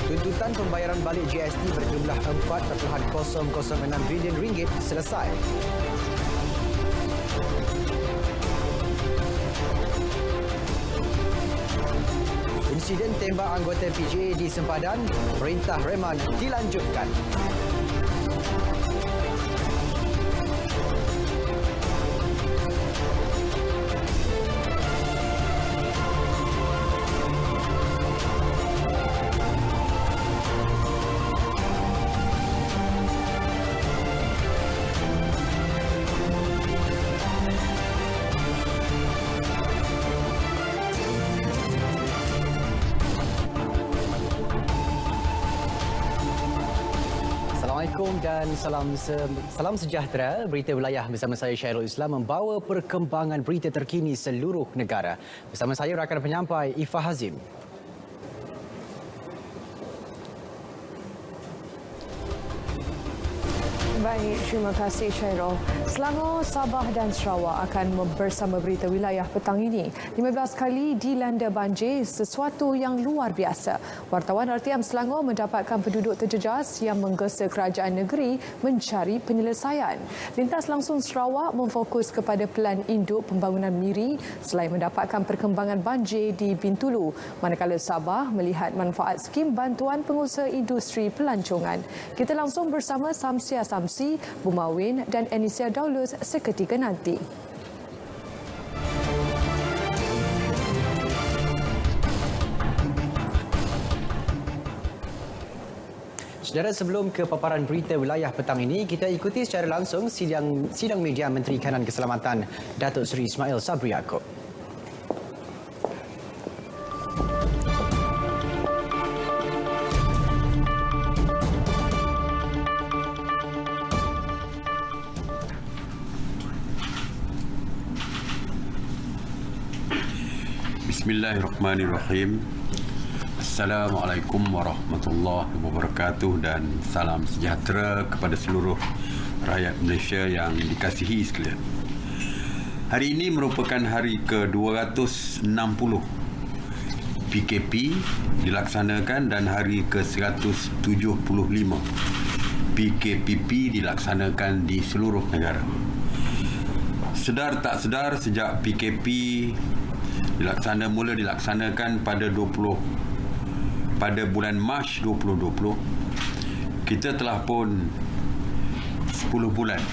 Tuntutan pembayaran balik GST berjumlah 4.006 bilion ringgit selesai. Insiden tembak anggota PJA di Sempadan, Perintah Reman dilanjutkan. Assalamualaikum dan salam sejahtera. Berita wilayah bersama saya Syairul Islam membawa perkembangan berita terkini seluruh negara. Bersama saya rakan penyampai Ifah Hazim. Baik, terima kasih Syairul. Selangor, Sabah dan Sarawak akan bersama berita wilayah petang ini. 15 kali dilanda banjir, sesuatu yang luar biasa. Wartawan RTM Selangor mendapatkan penduduk terjejas yang menggesa kerajaan negeri mencari penyelesaian. Lintas langsung Sarawak memfokus kepada pelan induk pembangunan Miri selain mendapatkan perkembangan banjir di Bintulu. Manakala Sabah melihat manfaat skim bantuan pengusaha industri pelancongan. Kita langsung bersama Samsia Samsi, Bumawin dan Enisia Daulus seketika nanti. Saudara, sebelum ke paparan berita wilayah petang ini, kita ikuti secara langsung sidang media Menteri Kanan Keselamatan Datuk Seri Ismail Sabri Yaakob. Bismillahirrahmanirrahim. Assalamualaikum warahmatullahi wabarakatuh dan salam sejahtera kepada seluruh rakyat Malaysia yang dikasihi sekalian. Hari ini merupakan hari ke-260 PKP dilaksanakan dan hari ke-175 PKPP dilaksanakan di seluruh negara. Sedar tak sedar, sejak PKP mula dilaksanakan pada bulan Mac 2020, kita telah pun 10 bulan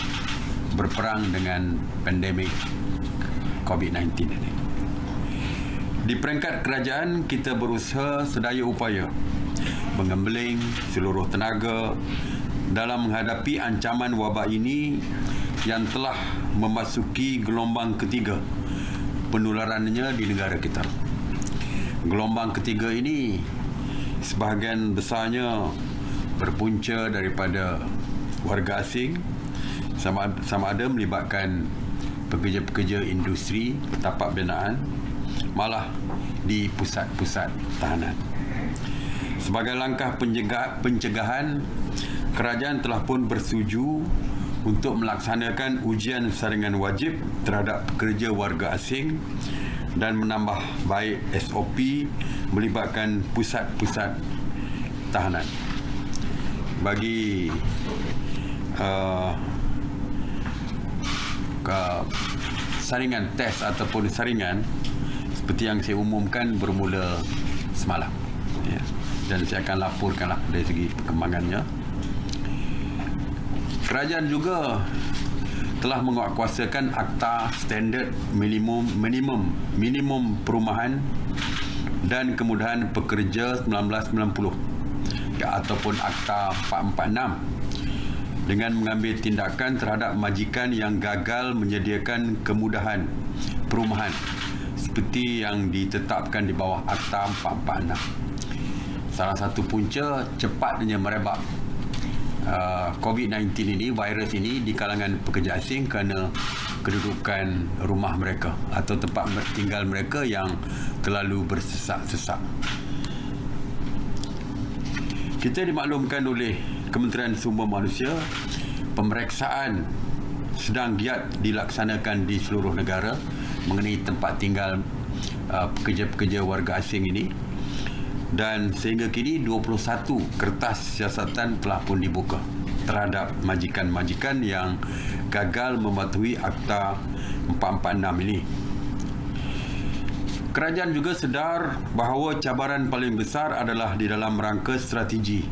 berperang dengan pandemik COVID-19 ini. Di peringkat kerajaan, kita berusaha sedaya upaya mengembeling seluruh tenaga dalam menghadapi ancaman wabak ini yang telah memasuki gelombang ketiga penularannya di negara kita. Gelombang ketiga ini sebahagian besarnya berpunca daripada warga asing, sama ada melibatkan pekerja-pekerja industri, tapak binaan, malah di pusat-pusat tahanan. Sebagai langkah pencegahan, kerajaan telah pun bersetuju untuk melaksanakan ujian saringan wajib terhadap pekerja warga asing dan menambah baik SOP melibatkan pusat-pusat tahanan. Bagi saringan test ataupun saringan seperti yang saya umumkan bermula semalam, ya. Dan saya akan laporkanlah dari segi perkembangannya. Kerajaan juga telah menguatkuasakan Akta Standard Minimum Perumahan dan Kemudahan Pekerja 1990 ataupun Akta 446 dengan mengambil tindakan terhadap majikan yang gagal menyediakan kemudahan perumahan seperti yang ditetapkan di bawah Akta 446. Salah satu punca cepatnya merebak COVID-19 ini, virus ini di kalangan pekerja asing kerana kedudukan rumah mereka atau tempat tinggal mereka yang terlalu bersesak-sesak. Kita dimaklumkan oleh Kementerian Sumber Manusia, pemeriksaan sedang giat dilaksanakan di seluruh negara mengenai tempat tinggal pekerja-pekerja warga asing ini, dan sehingga kini 21 kertas siasatan telah pun dibuka terhadap majikan-majikan yang gagal mematuhi Akta 446 ini. Kerajaan juga sedar bahawa cabaran paling besar adalah di dalam rangka strategi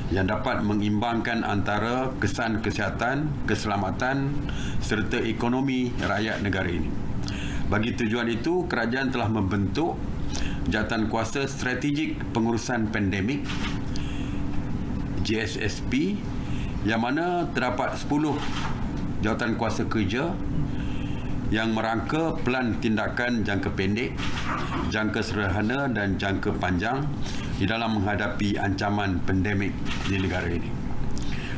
yang dapat mengimbangkan antara kesan kesihatan, keselamatan serta ekonomi rakyat negara ini. Bagi tujuan itu, kerajaan telah membentuk Jawatankuasa Strategik Pengurusan Pandemik JSSP yang mana terdapat 10 jawatankuasa kerja yang merangka pelan tindakan jangka pendek, jangka sederhana dan jangka panjang di dalam menghadapi ancaman pandemik di negara ini.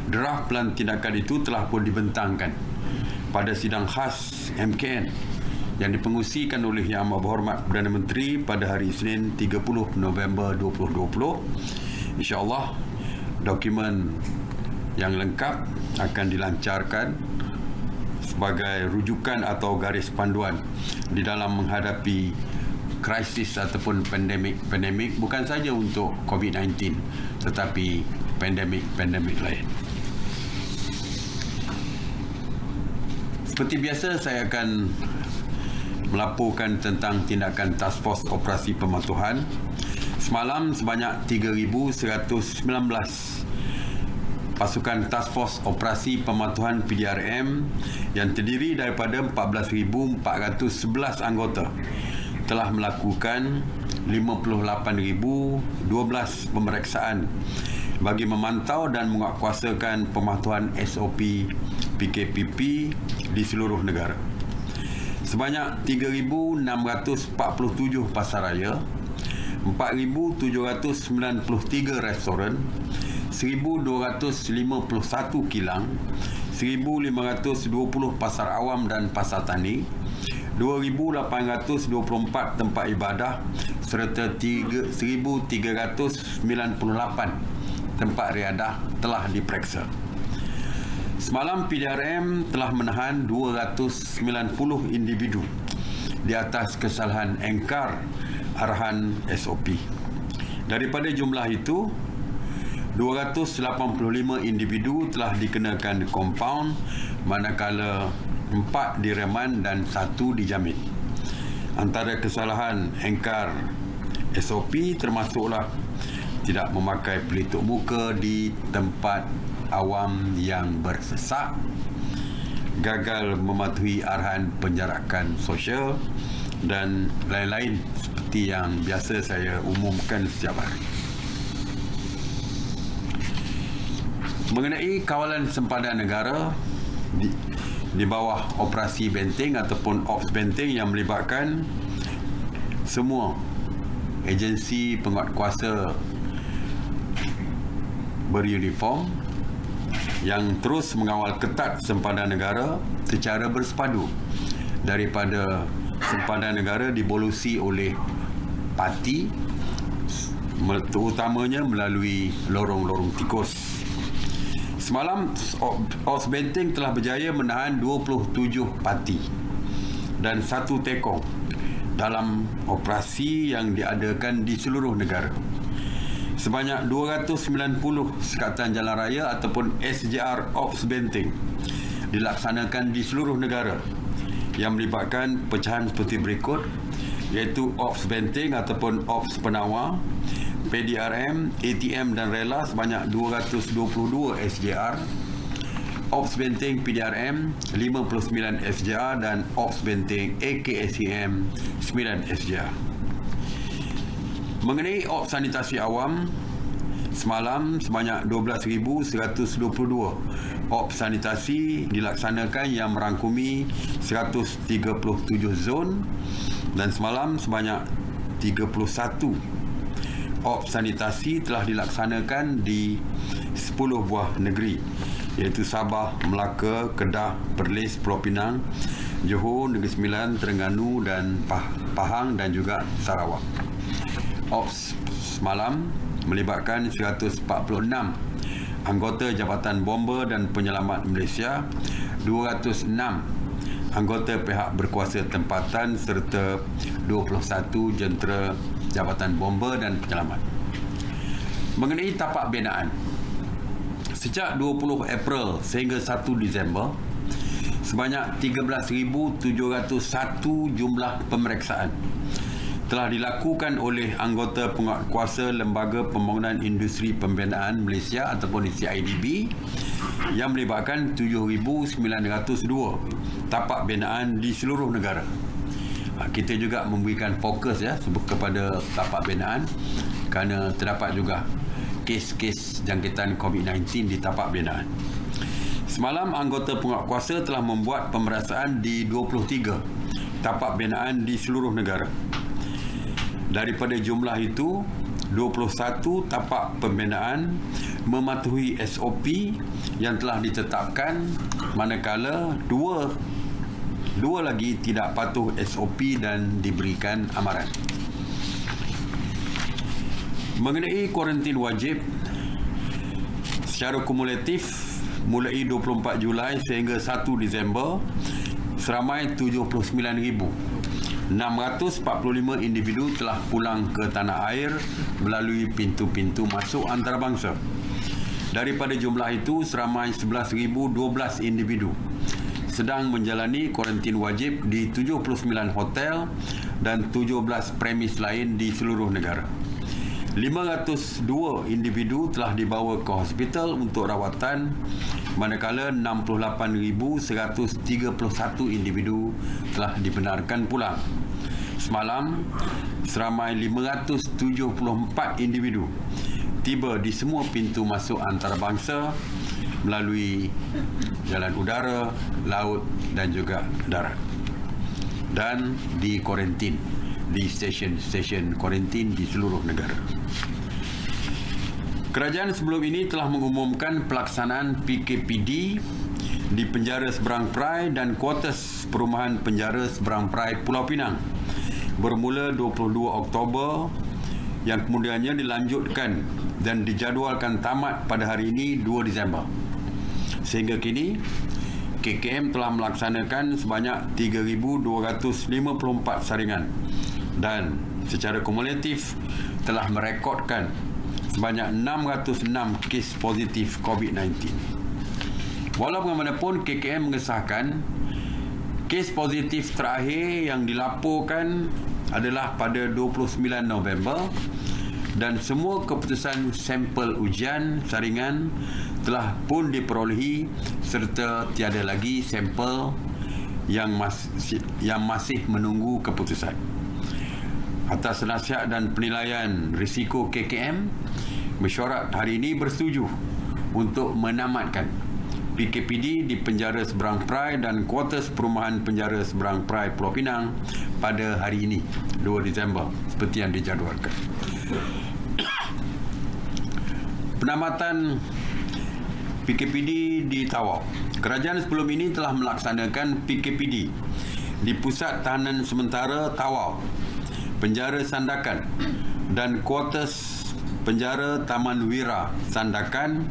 Draft pelan tindakan itu telah pun dibentangkan pada sidang khas MKN yang dipengusikan oleh Yang Amat Berhormat Perdana Menteri pada hari Isnin 30 November 2020. InsyaAllah dokumen yang lengkap akan dilancarkan sebagai rujukan atau garis panduan di dalam menghadapi krisis ataupun pandemik bukan saja untuk COVID-19 tetapi pandemik lain. Seperti biasa, saya akan melaporkan tentang tindakan Task Force Operasi Pematuhan. Semalam sebanyak 3,119 pasukan Task Force Operasi Pematuhan PDRM yang terdiri daripada 14,411 anggota telah melakukan 58,012 pemeriksaan bagi memantau dan menguatkuasakan pematuhan SOP PKPP di seluruh negara. Sebanyak 3,647 pasaraya, 4,793 restoran, 1,251 kilang, 1,520 pasar awam dan pasar tani, 2,824 tempat ibadah serta 1,398 tempat riadah telah diperiksa. Semalam PDRM telah menahan 290 individu di atas kesalahan engkar arahan SOP. Daripada jumlah itu, 285 individu telah dikenakan kompaun, manakala 4 direman dan 1 dijamin. Antara kesalahan engkar SOP termasuklah tidak memakai pelitup muka di tempat awam yang bersesak, gagal mematuhi arahan penjarakan sosial dan lain-lain seperti yang biasa saya umumkan setiap hari. Mengenai kawalan sempadan negara di bawah operasi benteng ataupun Ops Benteng yang melibatkan semua agensi penguatkuasa beruniform yang terus mengawal ketat sempadan negara secara bersepadu, daripada sempadan negara dibolusi oleh parti, terutamanya melalui lorong-lorong tikus. Semalam, Ops Benteng telah berjaya menahan 27 parti dan 1 tekong dalam operasi yang diadakan di seluruh negara. Sebanyak 290 sekatan jalan raya ataupun SJR Ops Benteng dilaksanakan di seluruh negara yang melibatkan pecahan seperti berikut, iaitu Ops Benteng ataupun Ops Penawar, PDRM, ATM dan Rela sebanyak 222 SJR, Ops Benteng PDRM 59 SJR dan Ops Benteng AKSEM 9 SJR. Mengenai Ops Sanitasi Awam, semalam sebanyak 12,122 Ops Sanitasi dilaksanakan yang merangkumi 137 zon, dan semalam sebanyak 31 Ops Sanitasi telah dilaksanakan di 10 buah negeri, iaitu Sabah, Melaka, Kedah, Perlis, Pulau Pinang, Johor, Negeri Sembilan, Terengganu dan Pahang dan juga Sarawak. Ops semalam melibatkan 146 anggota Jabatan Bomba dan Penyelamat Malaysia, 206 anggota pihak berkuasa tempatan serta 21 jentera Jabatan Bomba dan Penyelamat. Mengenai tapak binaan, sejak 20 April sehingga 1 Disember, sebanyak 13,701 jumlah pemeriksaan telah dilakukan oleh anggota penguatkuasa Lembaga Pembangunan Industri Pembinaan Malaysia ataupun CIDB yang melibatkan 7,902 tapak binaan di seluruh negara. Kita juga memberikan fokus kepada tapak binaan kerana terdapat juga kes-kes jangkitan COVID-19 di tapak binaan. Semalam anggota penguatkuasa telah membuat pemeriksaan di 23 tapak binaan di seluruh negara. Daripada jumlah itu, 21 tapak pembinaan mematuhi SOP yang telah ditetapkan, manakala dua lagi tidak patuh SOP dan diberikan amaran. Mengenai kuarantin wajib, secara kumulatif mulai 24 Julai sehingga 1 Disember, seramai 79,645 individu telah pulang ke tanah air melalui pintu-pintu masuk antarabangsa. Daripada jumlah itu, seramai 11,012 individu sedang menjalani kuarantin wajib di 79 hotel dan 17 premis lain di seluruh negara. 502 individu telah dibawa ke hospital untuk rawatan, manakala 68,131 individu telah dibenarkan pulang. Semalam, seramai 574 individu tiba di semua pintu masuk antarabangsa melalui jalan udara, laut dan juga darat, dan di kuarantin di stesen-stesen kuarantin di seluruh negara. Kerajaan sebelum ini telah mengumumkan pelaksanaan PKPD di penjara Seberang Perai dan kuartus perumahan penjara Seberang Perai Pulau Pinang bermula 22 Oktober yang kemudiannya dilanjutkan dan dijadualkan tamat pada hari ini 2 Disember. Sehingga kini KKM telah melaksanakan sebanyak 3,254 saringan dan secara kumulatif telah merekodkan sebanyak 606 kes positif COVID-19. Walau bagaimanapun, KKM mengesahkan kes positif terakhir yang dilaporkan adalah pada 29 November dan semua keputusan sampel ujian saringan telah pun diperolehi serta tiada lagi sampel yang masih menunggu keputusan. Atas nasihat dan penilaian risiko KKM, mesyuarat hari ini bersetuju untuk menamatkan PKPD di penjara Seberang Perai dan kuartus perumahan penjara Seberang Perai Pulau Pinang pada hari ini 2 Disember seperti yang dijadualkan. Penamatan PKPD di Tawau. Kerajaan sebelum ini telah melaksanakan PKPD di Pusat Tahanan Sementara Tawau, Penjara Sandakan dan kuartus Penjara Taman Wira Sandakan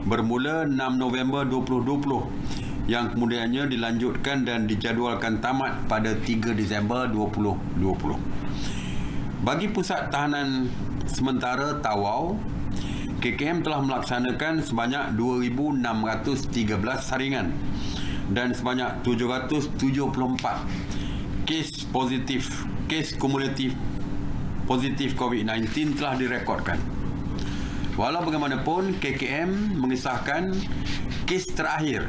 bermula 6 November 2020 yang kemudiannya dilanjutkan dan dijadualkan tamat pada 3 Disember 2020. Bagi Pusat Tahanan Sementara Tawau, KKM telah melaksanakan sebanyak 2,613 saringan dan sebanyak 774 kes kumulatif positif COVID-19 telah direkodkan. Walau bagaimanapun, KKM mengesahkan kes terakhir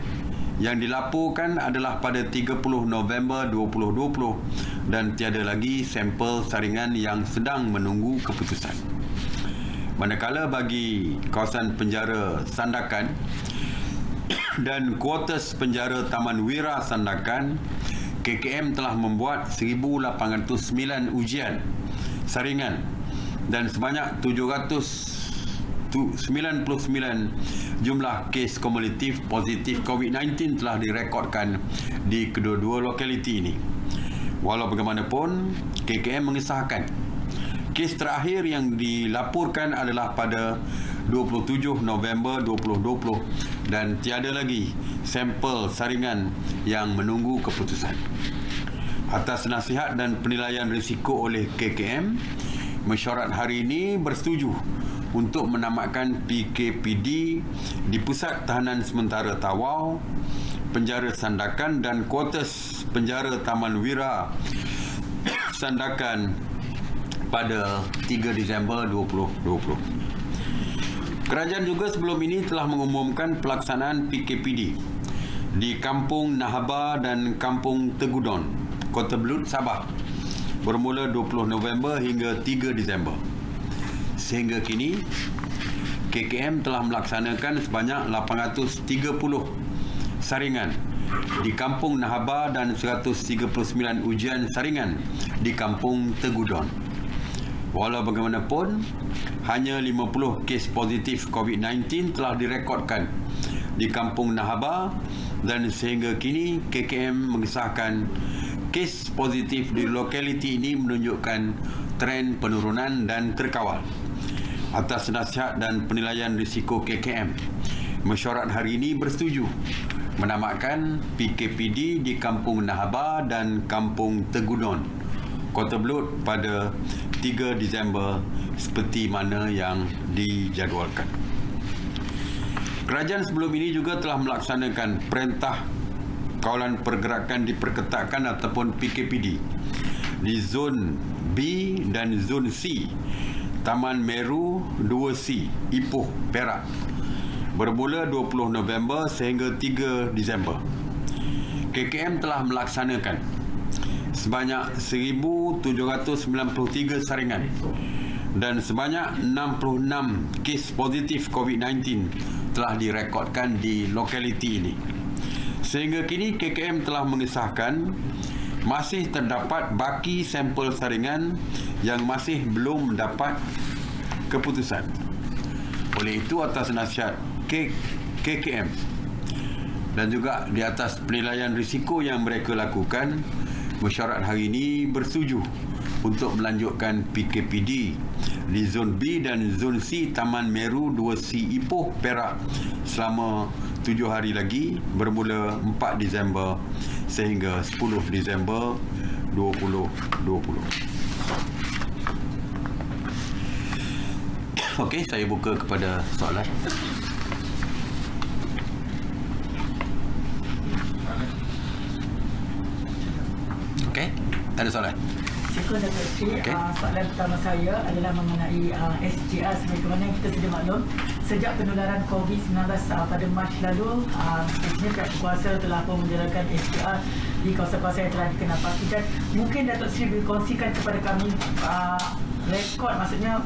yang dilaporkan adalah pada 30 November 2020 dan tiada lagi sampel saringan yang sedang menunggu keputusan. Manakala bagi kawasan penjara Sandakan dan kuartus penjara Taman Wira Sandakan, KKM telah membuat 1,809 ujian saringan dan sebanyak 799 jumlah kes kumulatif positif COVID-19 telah direkodkan di kedua-dua lokaliti ini. Walau bagaimanapun, KKM mengesahkan kes terakhir yang dilaporkan adalah pada 27 November 2020 dan tiada lagi sampel saringan yang menunggu keputusan. Atas nasihat dan penilaian risiko oleh KKM, Mesyuarat hari ini bersetuju untuk menamatkan PKPD di Pusat Tahanan Sementara Tawau, Penjara Sandakan dan kuartus Penjara Taman Wira Sandakan pada 3 Disember 2020. Kerajaan juga sebelum ini telah mengumumkan pelaksanaan PKPD di Kampung Nahaba dan Kampung Tegudon, Kota Belud, Sabah bermula 20 November hingga 3 Disember. Sehingga kini, KKM telah melaksanakan sebanyak 830 saringan di Kampung Nahaba dan 139 ujian saringan di Kampung Tegudon. Walau bagaimanapun, hanya 50 kes positif COVID-19 telah direkodkan di Kampung Nahaba dan sehingga kini KKM mengesahkan kes positif di lokaliti ini menunjukkan tren penurunan dan terkawal. Atas nasihat dan penilaian risiko KKM, mesyuarat hari ini bersetuju menamatkan PKPD di Kampung Nahaba dan Kampung Tegudon, Kota Belud pada 3 Disember seperti mana yang dijadualkan. Kerajaan sebelum ini juga telah melaksanakan Perintah Kawalan Pergerakan Diperketatkan ataupun PKPD di Zon B dan Zon C, Taman Meru 2C, Ipoh, Perak bermula 20 November sehingga 3 Disember. KKM telah melaksanakan sebanyak 1,793 saringan dan sebanyak 66 kes positif COVID-19 telah direkodkan di lokaliti ini. Sehingga kini KKM telah mengesahkan masih terdapat baki sampel saringan yang masih belum mendapat keputusan. Oleh itu, atas nasihat KKM dan juga di atas penilaian risiko yang mereka lakukan, mesyuarat hari ini bersetuju untuk melanjutkan PKPD di Zon B dan Zon C Taman Meru 2C Ipoh, Perak selama 7 hari lagi bermula 4 Disember sehingga 10 Disember 2020. Okey, saya buka kepada soalan. Okey, ada soalan? Syukur Datuk Seri. Okay. Soalan pertama saya adalah mengenai SGR. Seperti mana kita sedia maklum, sejak penularan COVID-19 pada Mac lalu, sebenarnya pihak kuasa telah pun menjalankan SGR di kawasan-kawasan yang telah dikenal pasti. Dan mungkin Datuk Seri boleh kongsikan kepada kami rekod, maksudnya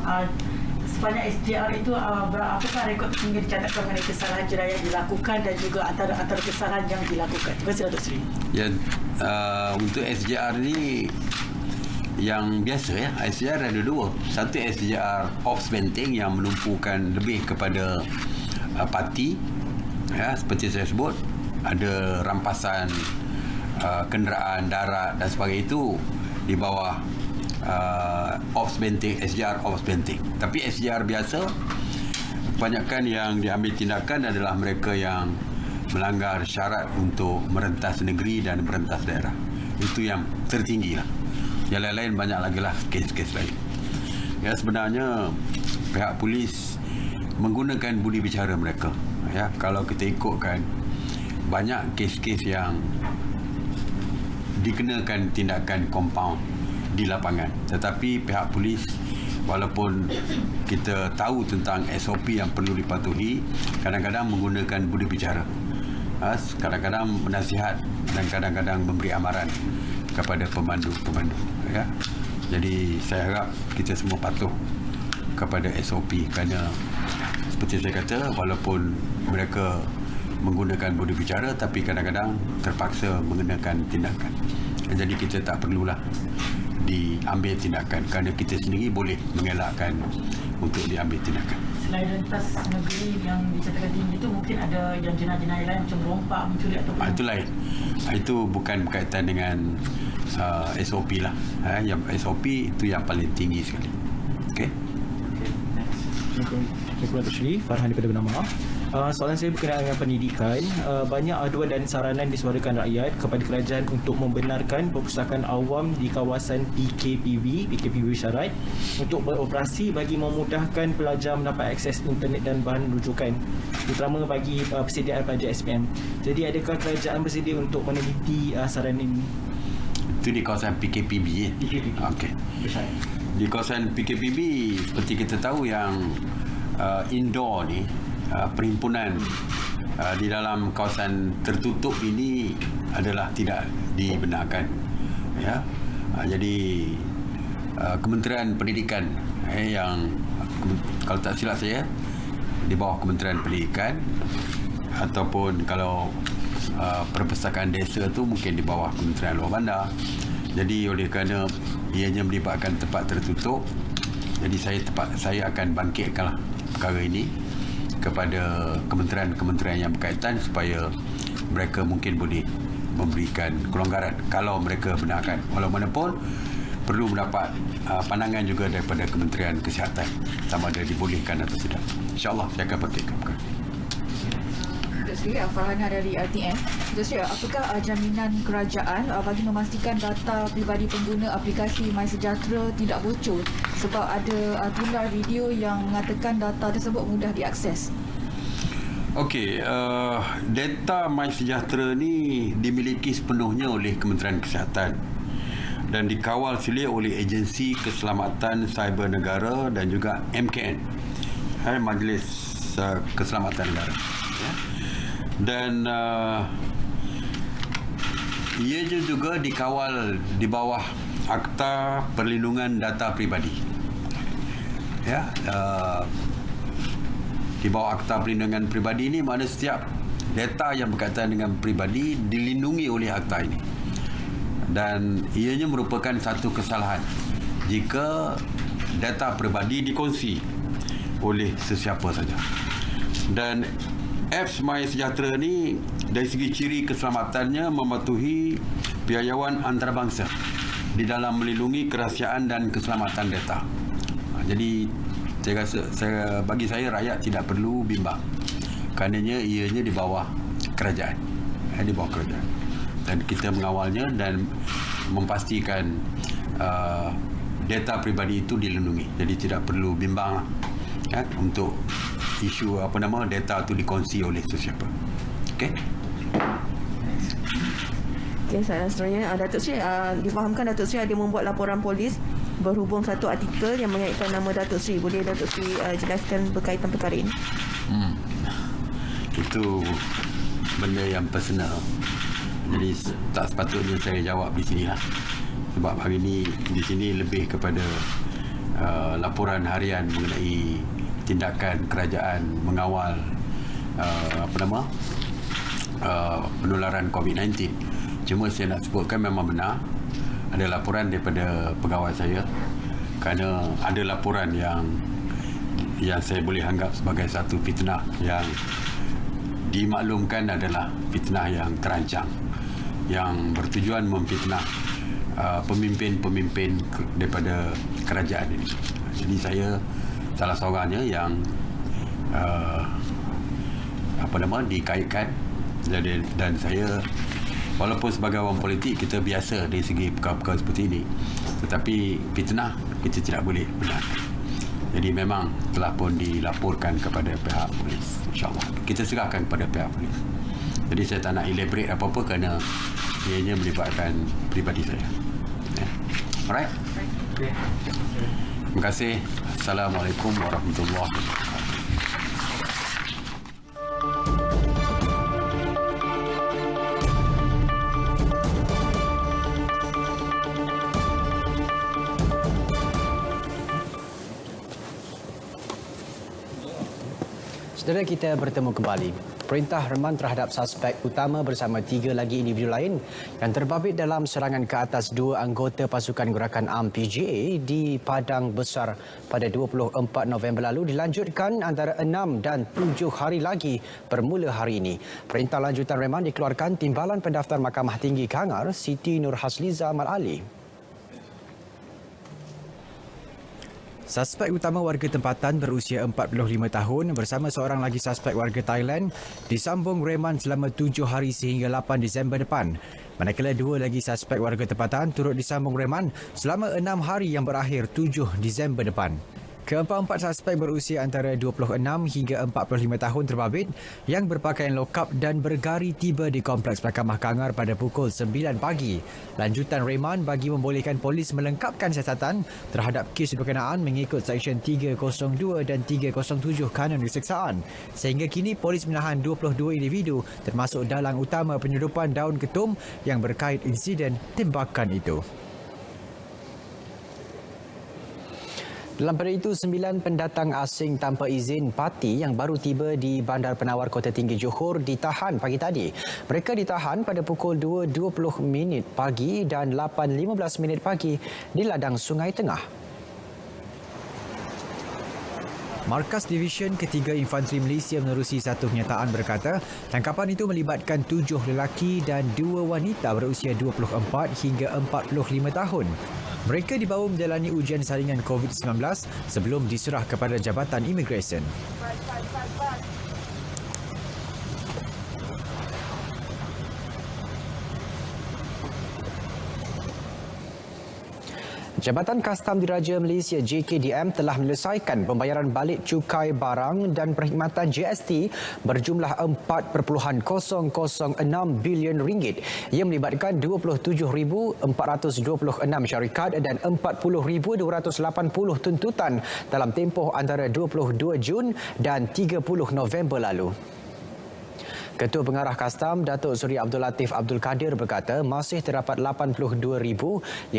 sepanjang SGR itu apakah rekod tertinggi dicatatkan mengenai kesalahan jenayah yang dilakukan dan juga antara kesalahan yang dilakukan. Terima kasih Datuk Seri. Ya, untuk SGR ni yang biasa ya, SGR ada dua. Satu SGR Ops Benteng yang menumpukan lebih kepada parti ya, seperti saya sebut, ada rampasan kenderaan darat dan sebagainya, itu di bawah Ops Benteng, SGR Ops Benteng. Tapi SGR biasa, kebanyakan yang diambil tindakan adalah mereka yang melanggar syarat untuk merentas negeri dan merentas daerah. Itu yang tertinggi lah. Yang lain-lain banyak lagi lah kes-kes lain. Ya, sebenarnya pihak polis menggunakan budi bicara mereka. Ya, kalau kita ikutkan, banyak kes-kes yang dikenakan tindakan compound di lapangan. Tetapi pihak polis, walaupun kita tahu tentang SOP yang perlu dipatuhi, kadang-kadang menggunakan budi bicara. Kadang-kadang menasihat dan kadang-kadang memberi amaran kepada pemandu-pemandu. Ya. Jadi saya harap kita semua patuh kepada SOP, kerana seperti saya kata, walaupun mereka menggunakan budi bicara, tapi kadang-kadang terpaksa mengenakan tindakan. Jadi kita tak perlulah diambil tindakan, kerana kita sendiri boleh mengelakkan untuk diambil tindakan. Selain rentas negeri yang dicatatkan tinggi itu, mungkin ada yang jenayah-jenayah lain macam merompak, mencuri ataupun... Itu lain. Itu bukan berkaitan dengan SOP lah. Yang SOP itu yang paling tinggi sekali. Okey. Okay, next. Assalamualaikum Datuk Seri, Farhan daripada Guna Maaf. Soalan saya berkenaan dengan pendidikan. Banyak aduan dan saranan disuarakan rakyat kepada kerajaan untuk membenarkan perpustakaan awam di kawasan PKPB syarat untuk beroperasi bagi memudahkan pelajar mendapat akses internet dan bahan rujukan, terutama bagi persediaan pada SPM. Jadi adakah kerajaan bersedia untuk meneliti saranan ini? Itu di kawasan PKPB ya? Okey. Di kawasan PKPB, seperti kita tahu yang indoor ni, perhimpunan di dalam kawasan tertutup ini adalah tidak dibenarkan. Ya. Jadi Kementerian Pendidikan yang kalau tak silap saya di bawah Kementerian Pendidikan, ataupun kalau perpustakaan desa tu mungkin di bawah Kementerian Luar Bandar. Jadi oleh kerana ianya melibatkan tempat tertutup, jadi saya akan bangkitkanlah perkara ini kepada kementerian-kementerian yang berkaitan supaya mereka mungkin boleh memberikan kelonggaran kalau mereka benarkan. Walau mana pun perlu mendapat pandangan juga daripada Kementerian Kesihatan sama ada dibolehkan atau tidak. InsyaAllah saya akan bangkitkan perkara ini. Sri Farhana dari LTN. Sri, apakah jaminan kerajaan bagi memastikan data pribadi pengguna aplikasi MySejahtera tidak bocor sebab ada tular video yang mengatakan data tersebut mudah diakses? Okey, data MySejahtera ni dimiliki sepenuhnya oleh Kementerian Kesihatan dan dikawal selia oleh Agensi Keselamatan Cyber Negara dan juga MKN, Majlis Keselamatan Negara. Dan ia juga dikawal di bawah Akta Perlindungan Data Pribadi. Ya, di bawah Akta Perlindungan Pribadi ini makna setiap data yang berkaitan dengan pribadi dilindungi oleh akta ini. Dan ianya merupakan satu kesalahan jika data pribadi dikongsi oleh sesiapa saja. Dan apps MySejahtera ni dari segi ciri keselamatannya mematuhi piawaian antarabangsa di dalam melindungi kerahsiaan dan keselamatan data. Jadi saya rasa bagi saya rakyat tidak perlu bimbang kerana ianya di bawah kerajaan. Di bawah kerajaan. Dan kita mengawalnya dan memastikan data pribadi itu dilindungi. Jadi tidak perlu bimbang untuk isu data itu dikongsi oleh sesiapa. Okey. Okey, soalan seterusnya, Datuk Seri, difahamkan Datuk Seri ada membuat laporan polis berhubung satu artikel yang mengaitkan nama Datuk Seri. Boleh Datuk Seri jelaskan berkaitan perkara ini? Itu benda yang personal. Jadi tak sepatutnya saya jawab di sini lah. Sebab hari ini di sini lebih kepada laporan harian mengenai tindakan kerajaan mengawal penularan COVID-19. Cuma saya nak sebutkan memang benar ada laporan daripada pegawai saya kerana ada laporan yang saya boleh anggap sebagai satu fitnah yang dimaklumkan adalah fitnah yang terancang yang bertujuan memfitnah pemimpin-pemimpin daripada kerajaan ini. Jadi saya salah seorangnya yang dikaitkan, dan saya walaupun sebagai orang politik kita biasa dari segi perkara-perkara seperti ini, tetapi fitnah kita tidak boleh benarkan. Jadi memang telah pun dilaporkan kepada pihak polis. InsyaAllah kita serahkan kepada pihak polis. Jadi saya tak nak elaborate apa-apa kerana ianya melibatkan pribadi saya. Alright? Terima kasih. Assalamualaikum warahmatullahi wabarakatuh. Saudara, kita bertemu kembali. Perintah reman terhadap suspek utama bersama 3 lagi individu lain yang terbabit dalam serangan ke atas 2 anggota pasukan gerakan ARM PGA di Padang Besar pada 24 November lalu dilanjutkan antara 6 dan 7 hari lagi bermula hari ini. Perintah lanjutan reman dikeluarkan Timbalan Pendaftar Mahkamah Tinggi Kangar Siti Nurhasliza Malali. Suspek utama warga tempatan berusia 45 tahun bersama seorang lagi suspek warga Thailand disambung reman selama 7 hari sehingga 8 Disember depan. Manakala 2 lagi suspek warga tempatan turut disambung reman selama 6 hari yang berakhir 7 Disember depan. Keempat-empat suspek berusia antara 26 hingga 45 tahun terbabit yang berpakaian lokap dan bergari tiba di Kompleks Mahkamah Kangar pada pukul 9 pagi. Lanjutan reman bagi membolehkan polis melengkapkan siasatan terhadap kes berkenaan mengikut Seksyen 302 dan 307 Kanun Keseksaan. Sehingga kini polis menahan 22 individu termasuk dalang utama penyeludupan daun ketum yang berkait insiden tembakan itu. Dalam pada itu, 9 pendatang asing tanpa izin parti yang baru tiba di Bandar Penawar Kota Tinggi Johor ditahan pagi tadi. Mereka ditahan pada pukul 2.20 pagi dan 8.15 pagi di ladang Sungai Tengah. Markas Divisyen Ketiga Infanteri Malaysia menerusi satu kenyataan berkata, tangkapan itu melibatkan 7 lelaki dan 2 wanita berusia 24 hingga 45 tahun. Mereka dibawa menjalani ujian saringan COVID-19 sebelum diserah kepada Jabatan Imigresen. Jabatan Kastam Diraja Malaysia JKDM telah menyelesaikan pembayaran balik cukai barang dan perkhidmatan GST berjumlah 4.006 bilion ringgit yang melibatkan 27,426 syarikat dan 40,280 tuntutan dalam tempoh antara 22 Jun dan 30 November lalu. Ketua Pengarah Kastam, Datuk Seri Abdul Latif Abdul Kadir berkata masih terdapat 82,517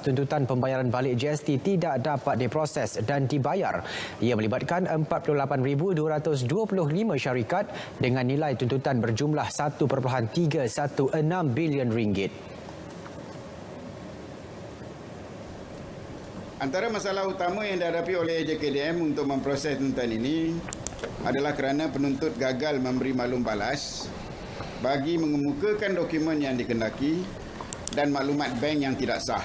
tuntutan pembayaran balik GST tidak dapat diproses dan dibayar. Ia melibatkan 48,225 syarikat dengan nilai tuntutan berjumlah 1.316 bilion ringgit. Antara masalah utama yang dihadapi oleh JKDM untuk memproses tuntutan ini adalah kerana penuntut gagal memberi maklum balas bagi mengemukakan dokumen yang dikendaki dan maklumat bank yang tidak sah.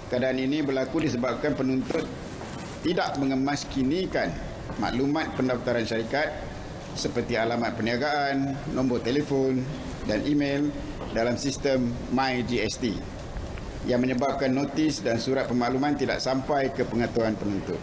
Keadaan ini berlaku disebabkan penuntut tidak mengemaskinikan maklumat pendaftaran syarikat seperti alamat perniagaan, nombor telefon dan email dalam sistem MyGST yang menyebabkan notis dan surat pemakluman tidak sampai ke pengetahuan penuntut.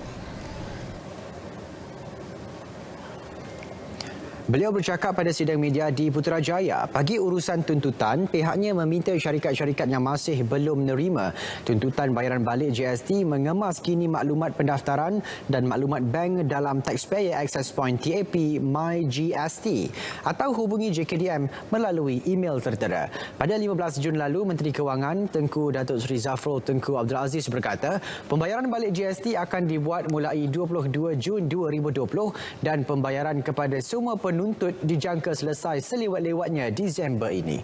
Beliau bercakap pada sidang media di Putrajaya. Bagi urusan tuntutan, pihaknya meminta syarikat-syarikat yang masih belum menerima tuntutan bayaran balik GST mengemaskini maklumat pendaftaran dan maklumat bank dalam Taxpayer Access Point TAP MyGST atau hubungi JKDM melalui email tertera. Pada 15 Jun lalu, Menteri Kewangan Tengku Datuk Seri Zafrul Tengku Abdul Aziz berkata, pembayaran balik GST akan dibuat mulai 22 Jun 2020 dan pembayaran kepada semua penuntut dijangka selesai selewat-lewatnya Disember ini.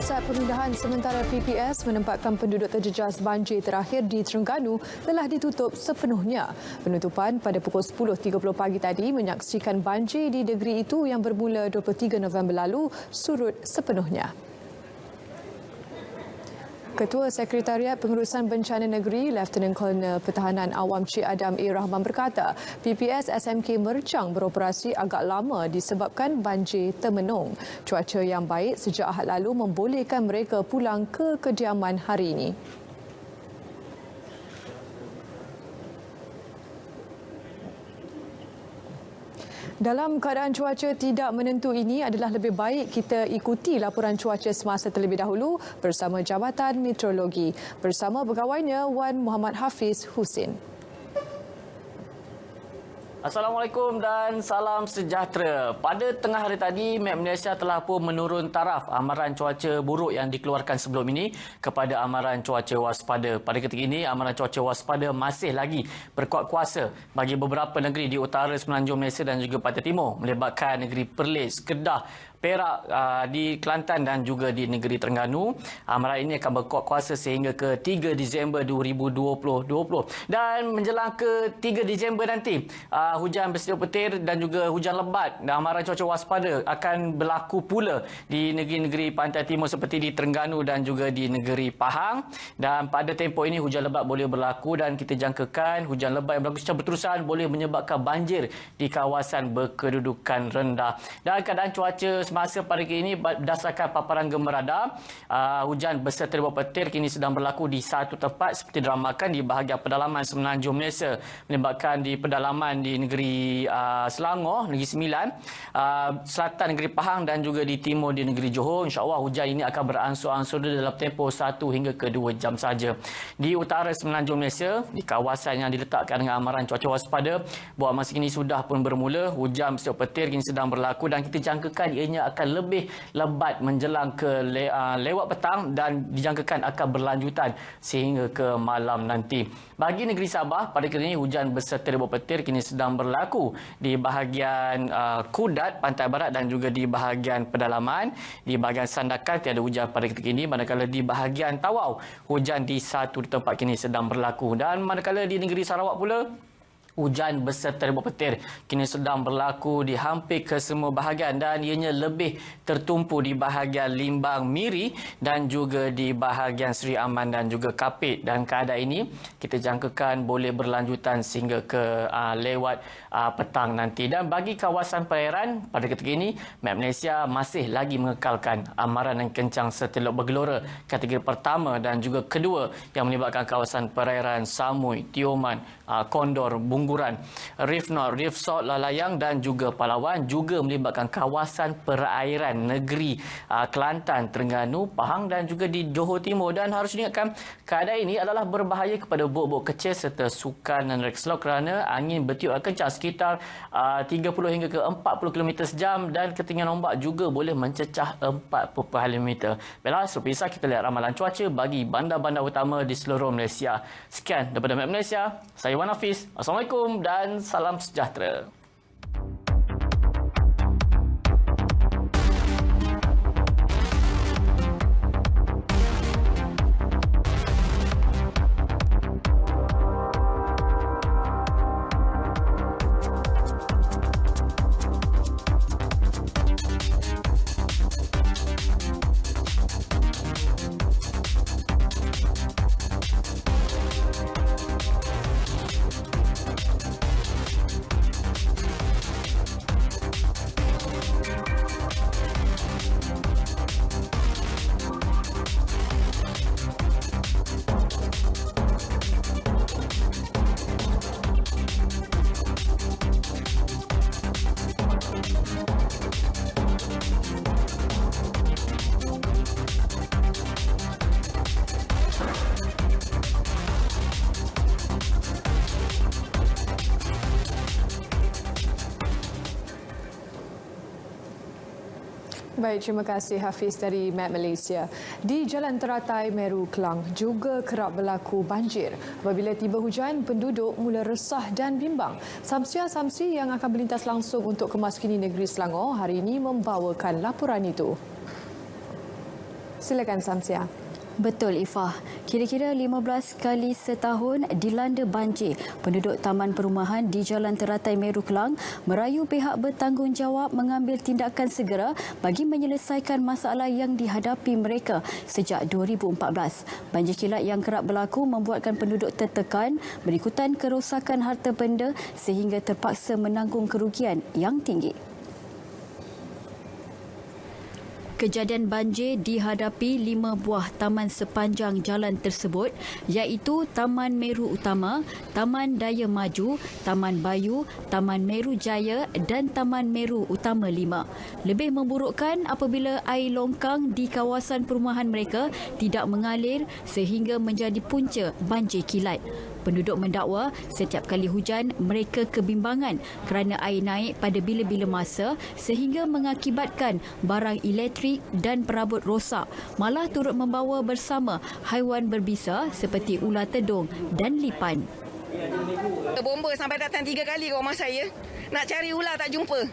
Pusat Pemindahan Sementara PPS menempatkan penduduk terjejas banjir terakhir di Terengganu telah ditutup sepenuhnya. Penutupan pada pukul 10.30 pagi tadi menyaksikan banjir di negeri itu yang bermula 23 November lalu surut sepenuhnya. Ketua Sekretariat Pengurusan Bencana Negeri, Lieutenant Colonel Pertahanan Awam Cik Adam A. Rahman berkata, PPS SMK Mercang beroperasi agak lama disebabkan banjir termenung. Cuaca yang baik sejak Ahad lalu membolehkan mereka pulang ke kediaman hari ini. Dalam keadaan cuaca tidak menentu ini adalah lebih baik kita ikuti laporan cuaca semasa terlebih dahulu bersama Jabatan Meteorologi. Bersama pegawainya Wan Muhammad Hafiz Husin. Assalamualaikum dan salam sejahtera. Pada tengah hari tadi, Met Malaysia telah pun menurun taraf amaran cuaca buruk yang dikeluarkan sebelum ini kepada amaran cuaca waspada. Pada ketika ini, amaran cuaca waspada masih lagi berkuat kuasa bagi beberapa negeri di utara Semenanjung Malaysia dan juga Pantai Timur, melibatkan negeri Perlis, Kedah, Perak, di Kelantan dan juga di negeri Terengganu. Amaran ini akan berkuat kuasa sehingga ke 3 Disember 2020. Dan menjelang ke 3 Disember nanti, hujan bersedia petir dan juga hujan lebat dan amaran cuaca waspada akan berlaku pula di negeri-negeri pantai timur seperti di Terengganu dan juga di negeri Pahang. Dan pada tempoh ini hujan lebat boleh berlaku dan kita jangkakan hujan lebat yang berlaku secara berterusan boleh menyebabkan banjir di kawasan berkedudukan rendah. Dan keadaan cuaca semasa pagi ini berdasarkan paparan gemar radar, hujan berserta ribuan petir kini sedang berlaku di satu tempat seperti diramakan di bahagian pedalaman semenanjung Malaysia, menyebabkan di pedalaman di negeri Selangor, Negeri Sembilan, selatan negeri Pahang dan juga di timur di negeri Johor. InsyaAllah hujan ini akan beransur-ansur dalam tempoh 1 hingga ke 2 jam saja. Di utara semenanjung Malaysia, di kawasan yang diletakkan dengan amaran cuaca waspada, buat masa kini sudah pun bermula hujan berserta petir kini sedang berlaku dan kita jangkakan ianya akan lebih lebat menjelang ke lewat petang dan dijangkakan akan berlanjutan sehingga ke malam nanti. Bagi negeri Sabah, pada kali ini hujan berserta ribuan petir kini sedang berlaku di bahagian Kudat, pantai barat dan juga di bahagian pedalaman. Di bahagian Sandakan tiada hujan pada ketika ini, manakala di bahagian Tawau hujan di satu tempat kini sedang berlaku. Dan manakala di negeri Sarawak pula, hujan berserta ribuan petir kini sedang berlaku di hampir ke semua bahagian dan ianya lebih tertumpu di bahagian Limbang Miri dan juga di bahagian Seri Aman dan juga Kapit. Dan keadaan ini kita jangkakan boleh berlanjutan sehingga ke lewat petang nanti. Dan bagi kawasan perairan, pada ketika ini Met Malaysia masih lagi mengekalkan amaran yang kencang seteluk bergelora kategori pertama dan juga kedua yang melibatkan kawasan perairan Samui, Tioman, Kondor, Bungguran, Reef North, Reef South, Lalayang dan juga Palawan, juga melibatkan kawasan perairan negeri Kelantan, Terengganu, Pahang dan juga di Johor Timur. Dan harus diingatkan, keadaan ini adalah berbahaya kepada bot-bot kecil serta sukan dan rek slot kerana angin bertiup kencang sekitar 30 hingga ke 40 km sejam dan ketinggian ombak juga boleh mencecah 4.5 meter. Baiklah, seperti kita lihat ramalan cuaca bagi bandar-bandar utama di seluruh Malaysia. Sekian daripada Met Malaysia, saya Wan Hafiz. Assalamualaikum dan salam sejahtera. Baik, terima kasih Hafiz dari Met Malaysia. Di Jalan Teratai Meru Klang juga kerap berlaku banjir. Apabila tiba hujan, penduduk mula resah dan bimbang. Samsia Samsi yang akan melintas langsung untuk kemaskini negeri Selangor hari ini membawakan laporan itu. Silakan Samsia. Betul Ifah, kira-kira 15 kali setahun dilanda banjir. Penduduk Taman Perumahan di Jalan Teratai Meru Klang merayu pihak bertanggungjawab mengambil tindakan segera bagi menyelesaikan masalah yang dihadapi mereka sejak 2014. Banjir kilat yang kerap berlaku membuatkan penduduk tertekan berikutan kerosakan harta benda sehingga terpaksa menanggung kerugian yang tinggi. Kejadian banjir dihadapi 5 buah taman sepanjang jalan tersebut iaitu Taman Meru Utama, Taman Daya Maju, Taman Bayu, Taman Meru Jaya dan Taman Meru Utama 5. Lebih memburukkan apabila air longkang di kawasan perumahan mereka tidak mengalir sehingga menjadi punca banjir kilat. Penduduk mendakwa setiap kali hujan mereka kebimbangan kerana air naik pada bila-bila masa sehingga mengakibatkan barang elektrik dan perabot rosak, malah turut membawa bersama haiwan berbisa seperti ular tedung dan lipan. Bomba sampai datang 3 kali ke rumah saya. Nak cari ular tak jumpa.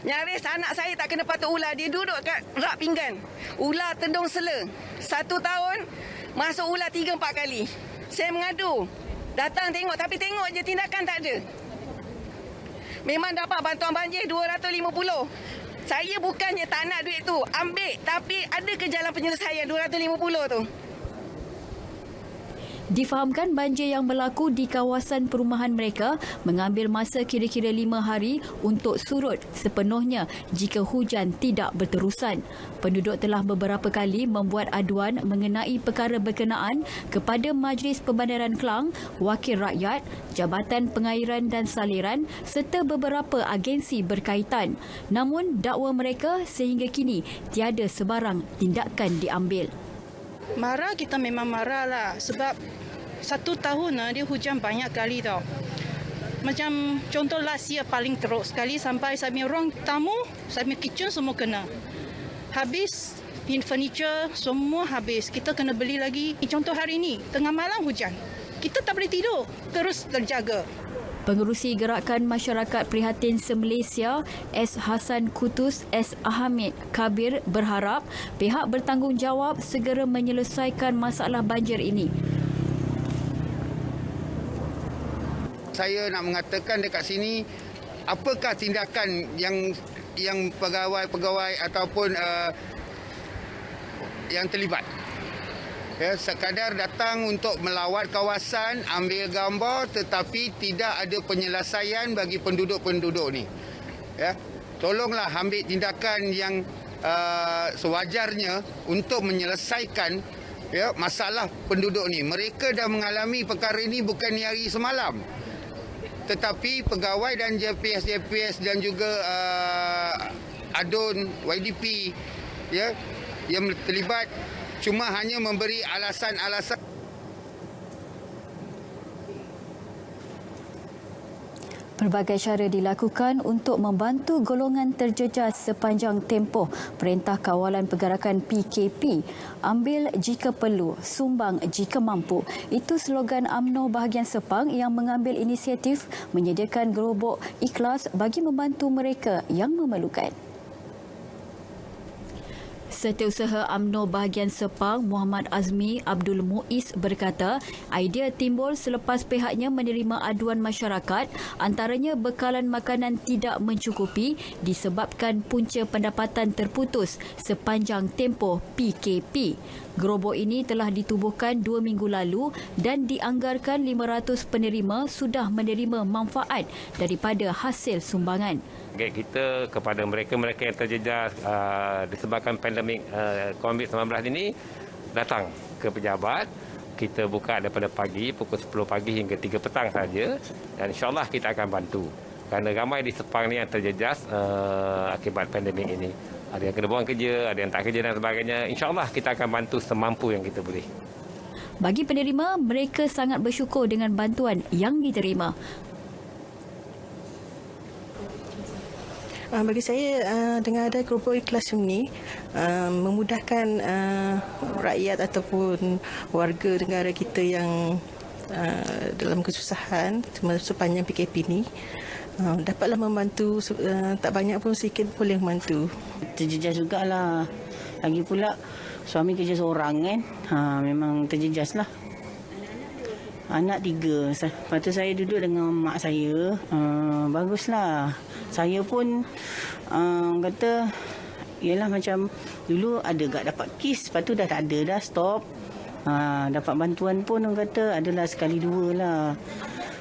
Nyaris anak saya tak kena patuk ular. Dia duduk kat rak pinggan. Ular tendung sela. 1 tahun, masuk ular 3-4 kali. Saya mengadu. Datang tengok, tapi tengok je tindakan tak ada. Memang dapat bantuan banjir 250. Saya bukannya tak nak duit tu. Ambil. Tapi ada ke jalan penyelesaian 250 tu? Difahamkan banjir yang berlaku di kawasan perumahan mereka mengambil masa kira-kira 5 hari untuk surut sepenuhnya jika hujan tidak berterusan. Penduduk telah beberapa kali membuat aduan mengenai perkara berkenaan kepada Majlis Pembandaran Klang, Wakil Rakyat, Jabatan Pengairan dan Saliran serta beberapa agensi berkaitan. Namun dakwa mereka sehingga kini tiada sebarang tindakan diambil. Marah, kita memang marah lah sebab 1 tahun dia hujan banyak kali tau. Macam contoh last year paling teruk sekali sampai saya punya ruang tamu, saya punya kitchen semua kena. Habis furniture semua habis. Kita kena beli lagi. Contoh hari ini tengah malam hujan. Kita tak boleh tidur, terus terjaga. Pengerusi Gerakan Masyarakat Prihatin Se-Malaysia S. Hassan Kutus S. Ahmed Kabir berharap pihak bertanggungjawab segera menyelesaikan masalah banjir ini. Saya nak mengatakan dekat sini, apakah tindakan yang pegawai-pegawai ataupun yang terlibat? Ya, sekadar datang untuk melawat kawasan, ambil gambar tetapi tidak ada penyelesaian bagi penduduk-penduduk ni. Ya, tolonglah ambil tindakan yang sewajarnya untuk menyelesaikan masalah penduduk ni. Mereka dah mengalami perkara ini bukan hari semalam. Tetapi pegawai dan JPS dan juga ADUN, YDP yang terlibat cuma hanya memberi alasan-alasan. Pelbagai cara dilakukan untuk membantu golongan terjejas sepanjang tempoh Perintah Kawalan Pergerakan PKP. Ambil jika perlu, sumbang jika mampu. Itu slogan UMNO bahagian Sepang yang mengambil inisiatif menyediakan gerobok ikhlas bagi membantu mereka yang memerlukan. Setiausaha UMNO bahagian Sepang Muhammad Azmi Abdul Muiz berkata, idea timbul selepas pihaknya menerima aduan masyarakat antaranya bekalan makanan tidak mencukupi disebabkan punca pendapatan terputus sepanjang tempoh PKP. Gerobok ini telah ditubuhkan 2 minggu lalu dan dianggarkan 500 penerima sudah menerima manfaat daripada hasil sumbangan. Kita kepada mereka yang terjejas disebabkan pandemik COVID-19 ini datang ke pejabat. Kita buka daripada pagi pukul 10 pagi hingga 3 petang saja dan insyaAllah kita akan bantu. Kerana ramai di Sepang ni yang terjejas akibat pandemik ini. Ada yang kena buang kerja, ada yang tak kerja dan sebagainya. InsyaAllah kita akan bantu semampu yang kita boleh. Bagi penerima, mereka sangat bersyukur dengan bantuan yang diterima. Bagi saya, dengan ada gerobok ikhlas ini, memudahkan rakyat ataupun warga negara kita yang dalam kesusahan sepanjang PKP ini. Dapatlah membantu, tak banyak pun sikit boleh membantu. Terjejas jugalah. Lagi pula suami kerja seorang kan. Memang terjejas lah. Anak 3. Lepas tu saya duduk dengan mak saya. Baguslah. Saya pun kata, yelah macam dulu ada gak dapat kes. Lepas tu dah tak ada, dah stop. Dapat bantuan pun orang kata adalah sekali dua lah.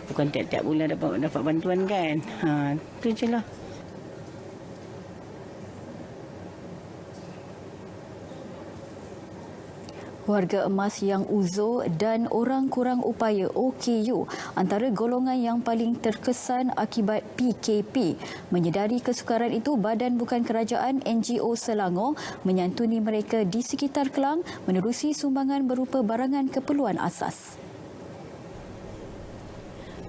Bukan tiap-tiap bulan dapat bantuan kan. Itu je lah. Warga emas yang uzur dan orang kurang upaya OKU antara golongan yang paling terkesan akibat PKP. Menyedari kesukaran itu, Badan Bukan Kerajaan NGO Selangor menyantuni mereka di sekitar Kelang menerusi sumbangan berupa barangan keperluan asas.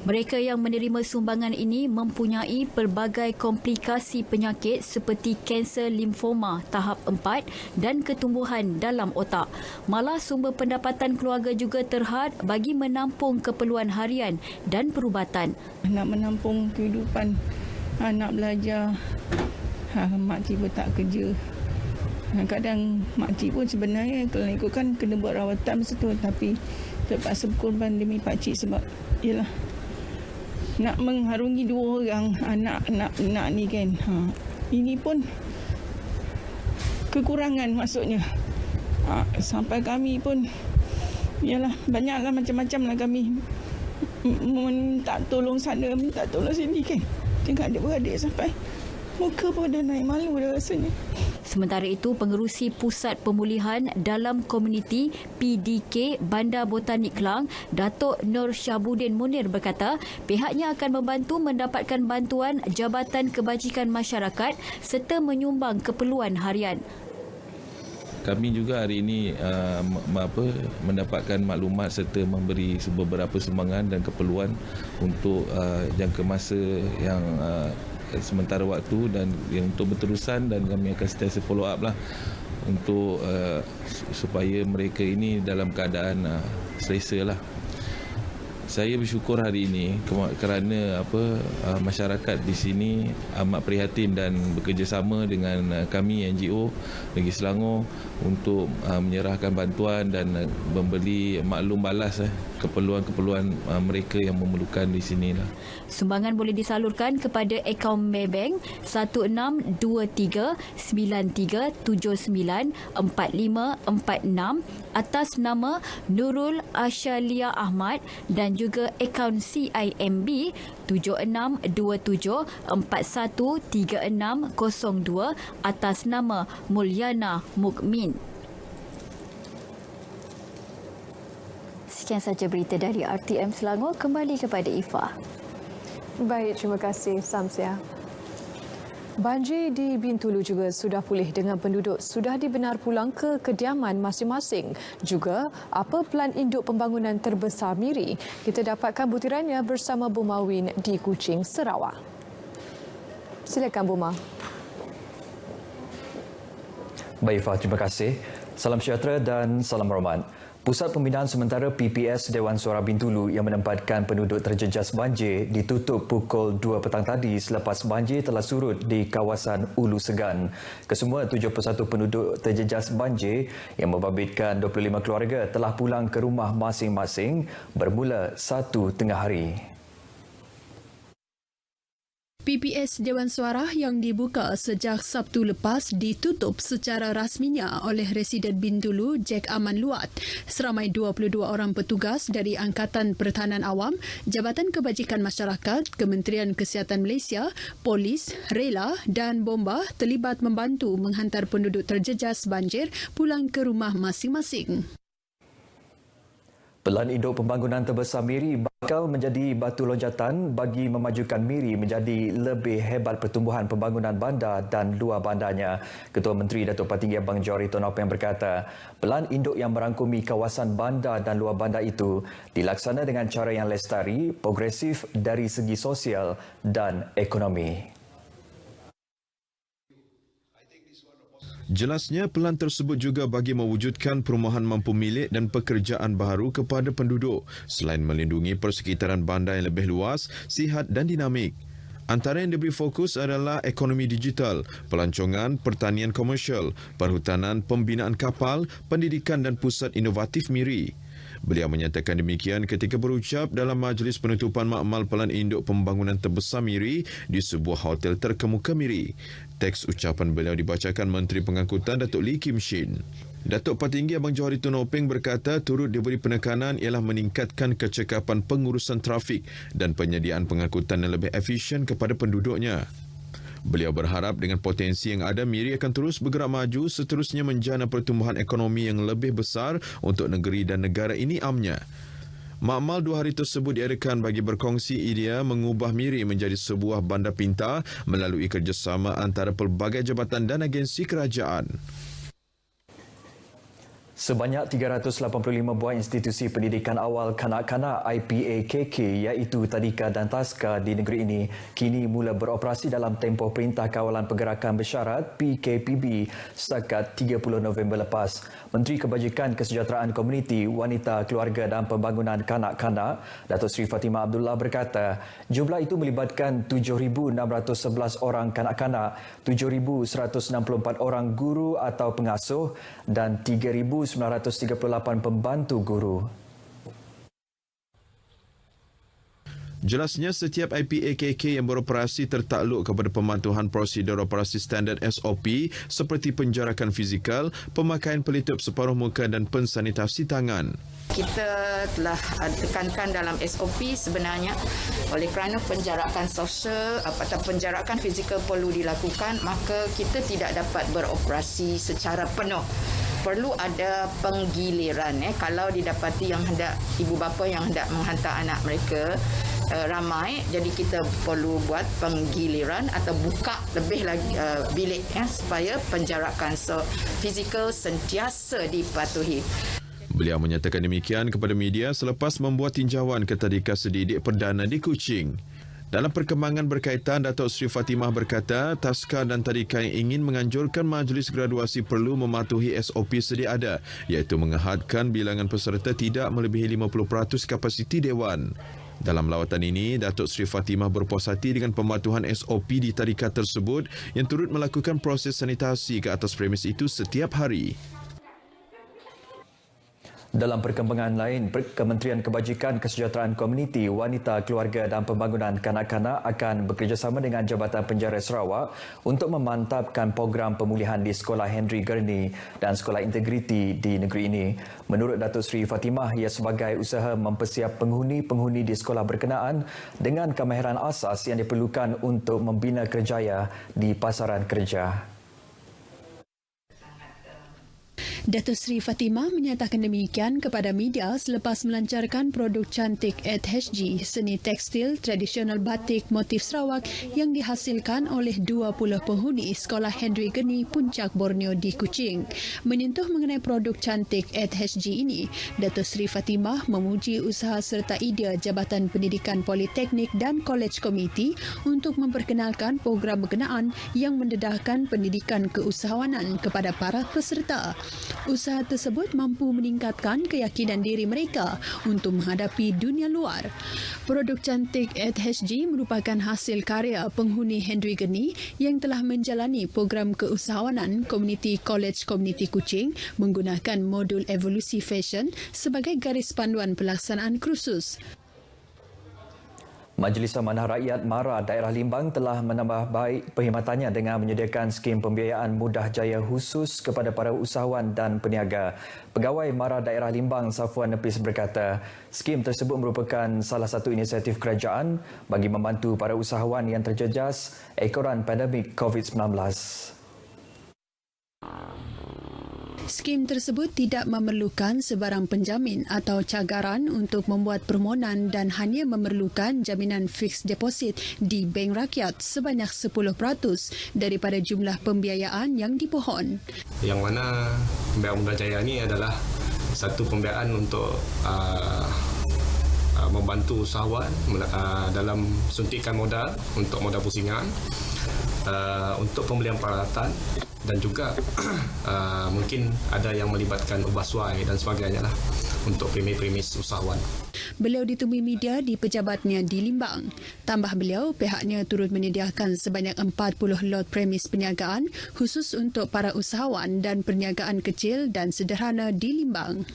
Mereka yang menerima sumbangan ini mempunyai pelbagai komplikasi penyakit seperti kanser limfoma tahap 4 dan ketumbuhan dalam otak. Malah sumber pendapatan keluarga juga terhad bagi menampung keperluan harian dan perubatan. Nak menampung kehidupan anak belajar, makcik pun tak kerja. Kadang makcik pun sebenarnya kalau ikutkan kena buat rawatan masa tu, tapi terpaksa berkorban demi pakcik sebab yalah nak mengharungi 2 orang anak ni kan. Ini pun kekurangan maksudnya. Sampai kami pun yalah banyaklah macam-macam lah kami minta tolong sana, minta tolong sini kan. Tengok adik-beradik sampai muka pun dah naik malu dah rasanya. Sementara itu, Pengerusi Pusat Pemulihan Dalam Komuniti PDK Bandar Botanik Klang, Datuk Nur Syahbudin Munir berkata, pihaknya akan membantu mendapatkan bantuan Jabatan Kebajikan Masyarakat serta menyumbang keperluan harian. Kami juga hari ini mendapatkan maklumat serta memberi beberapa sumbangan dan keperluan untuk jangka masa yang sementara waktu dan yang untuk berterusan, dan kami akan sentiasa follow up lah untuk supaya mereka ini dalam keadaan selesa lah. Saya bersyukur hari ini kerana masyarakat di sini amat prihatin dan bekerjasama dengan kami NGO Negeri Selangor untuk menyerahkan bantuan dan memberi maklum balas keperluan-keperluan mereka yang memerlukan di sini lah. Sumbangan boleh disalurkan kepada akaun Maybank 162393794546 atas nama Nurul Ashalia Ahmad dan juga akaun CIMB 7627413602 atas nama Mulyana Mukmin. Sekian saja berita dari RTM Selangor. Kembali kepada Ifah. Baik, terima kasih Samsia. Banjir di Bintulu juga sudah pulih dengan penduduk sudah dibenar pulang ke kediaman masing-masing. Juga, apa pelan induk pembangunan terbesar Miri? Kita dapatkan butirannya bersama Buma Win di Kuching, Sarawak. Silakan Buma. Baik Ifah, terima kasih. Salam sejahtera dan salam hormat. Pusat Pembinaan Sementara PPS Dewan Suara Bintulu yang menempatkan penduduk terjejas banjir ditutup pukul 2 petang tadi selepas banjir telah surut di kawasan Ulu Segan. Kesemua 71 penduduk terjejas banjir yang membabitkan 25 keluarga telah pulang ke rumah masing-masing bermula 1 tengah hari. PPS Dewan Suara yang dibuka sejak Sabtu lepas ditutup secara rasminya oleh Residen Bintulu Jack Aman Luat. Seramai 22 orang petugas dari Angkatan Pertahanan Awam, Jabatan Kebajikan Masyarakat, Kementerian Kesihatan Malaysia, Polis, Rela dan Bomba terlibat membantu menghantar penduduk terjejas banjir pulang ke rumah masing-masing. Pelan induk pembangunan terbesar Miri bakal menjadi batu loncatan bagi memajukan Miri menjadi lebih hebat pertumbuhan pembangunan bandar dan luar bandarnya. Ketua Menteri Datuk Patinggi Abang Johari Tonopeng berkata, pelan induk yang merangkumi kawasan bandar dan luar bandar itu dilaksana dengan cara yang lestari, progresif dari segi sosial dan ekonomi. Jelasnya, pelan tersebut juga bagi mewujudkan perumahan mampu milik dan pekerjaan baru kepada penduduk selain melindungi persekitaran bandar yang lebih luas, sihat dan dinamik. Antara yang diberi fokus adalah ekonomi digital, pelancongan, pertanian komersial, perhutanan, pembinaan kapal, pendidikan dan pusat inovatif Miri. Beliau menyatakan demikian ketika berucap dalam majlis penutupan makmal pelan induk pembangunan terbesar Miri di sebuah hotel terkemuka Miri. Teks ucapan beliau dibacakan Menteri Pengangkutan Datuk Lee Kim Shin. Datuk Patinggi Abang Johari Tonopeng berkata turut diberi penekanan ialah meningkatkan kecekapan pengurusan trafik dan penyediaan pengangkutan yang lebih efisien kepada penduduknya. Beliau berharap dengan potensi yang ada, Miri akan terus bergerak maju seterusnya menjana pertumbuhan ekonomi yang lebih besar untuk negeri dan negara ini amnya. Makmal 2 hari tersebut diadakan bagi berkongsi idea mengubah Miri menjadi sebuah bandar pintar melalui kerjasama antara pelbagai jabatan dan agensi kerajaan. Sebanyak 385 buah institusi pendidikan awal kanak-kanak IPA-KK iaitu Tadika dan Taska di negeri ini kini mula beroperasi dalam tempoh Perintah Kawalan Pergerakan Bersyarat PKPB setakat 30 November lepas. Menteri Kebajikan Kesejahteraan Komuniti, Wanita, Keluarga dan Pembangunan Kanak-kanak, Datuk Seri Fatimah Abdullah berkata, jumlah itu melibatkan 7,611 orang kanak-kanak, 7,164 orang guru atau pengasuh dan 3,938 pembantu guru. Jelasnya, setiap IPA-KK yang beroperasi tertakluk kepada pematuhan prosedur operasi standard SOP seperti penjarakan fizikal, pemakaian pelitup separuh muka dan pensanitasi tangan. Kita telah tekankan dalam SOP sebenarnya oleh kerana penjarakan sosial atau penjarakan fizikal perlu dilakukan, maka kita tidak dapat beroperasi secara penuh. Perlu ada penggiliran. Kalau didapati yang hendak ibu bapa yang hendak menghantar anak mereka ramai, jadi kita perlu buat penggiliran atau buka lebih lagi bilik supaya penjarakan fizikal sentiasa dipatuhi. Beliau menyatakan demikian kepada media selepas membuat tinjauan ke Tadika Sedidik Perdana di Kuching. Dalam perkembangan berkaitan, Datuk Seri Fatimah berkata, Taska dan Tadika yang ingin menganjurkan majlis graduasi perlu mematuhi SOP sedia ada, iaitu mengehadkan bilangan peserta tidak melebihi 50% kapasiti Dewan. Dalam lawatan ini, Datuk Seri Fatimah berpuas hati dengan pematuhan SOP di Tadika tersebut yang turut melakukan proses sanitasi ke atas premis itu setiap hari. Dalam perkembangan lain, Kementerian Kebajikan Kesejahteraan Komuniti, Wanita, Keluarga dan Pembangunan Kanak-kanak akan bekerjasama dengan Jabatan Penjara Sarawak untuk memantapkan program pemulihan di Sekolah Henry Gurney dan Sekolah Integriti di negeri ini. Menurut Datuk Seri Fatimah, ia sebagai usaha mempersiap penghuni-penghuni di sekolah berkenaan dengan kemahiran asas yang diperlukan untuk membina kerjaya di pasaran kerja. Datuk Seri Fatimah menyatakan demikian kepada media selepas melancarkan produk cantik @HG, seni tekstil tradisional batik motif Sarawak yang dihasilkan oleh 20 penghuni Sekolah Henry Gurney, Puncak Borneo di Kuching. Menyentuh mengenai produk cantik @HG ini, Datuk Seri Fatimah memuji usaha serta idea Jabatan Pendidikan Politeknik dan College Komiti untuk memperkenalkan program berkenaan yang mendedahkan pendidikan keusahawanan kepada para peserta. Usaha tersebut mampu meningkatkan keyakinan diri mereka untuk menghadapi dunia luar. Produk cantik @HG merupakan hasil karya penghuni Henry Gurney yang telah menjalani program keusahawanan Komuniti College Komuniti Kuching menggunakan modul evolusi fashion sebagai garis panduan pelaksanaan kursus. Majlis Amanah Rakyat MARA Daerah Limbang telah menambah baik perkhidmatannya dengan menyediakan skim pembiayaan mudah jaya khusus kepada para usahawan dan peniaga. Pegawai MARA Daerah Limbang Safwan Nepis berkata, skim tersebut merupakan salah satu inisiatif kerajaan bagi membantu para usahawan yang terjejas ekoran pandemik COVID-19. Skim tersebut tidak memerlukan sebarang penjamin atau cagaran untuk membuat permohonan dan hanya memerlukan jaminan fix deposit di bank rakyat sebanyak 10% daripada jumlah pembiayaan yang dipohon. Yang mana pembiayaan mudah jaya ini adalah satu pembiayaan untuk membantu usahawan dalam suntikan modal untuk modal pusingan, untuk pembelian peralatan dan juga mungkin ada yang melibatkan ubah suai dan sebagainya lah untuk premis usahawan. Beliau ditemui media di pejabatnya di Limbang. Tambah beliau, pihaknya turut menyediakan sebanyak 40 lot premis perniagaan khusus untuk para usahawan dan perniagaan kecil dan sederhana di Limbang.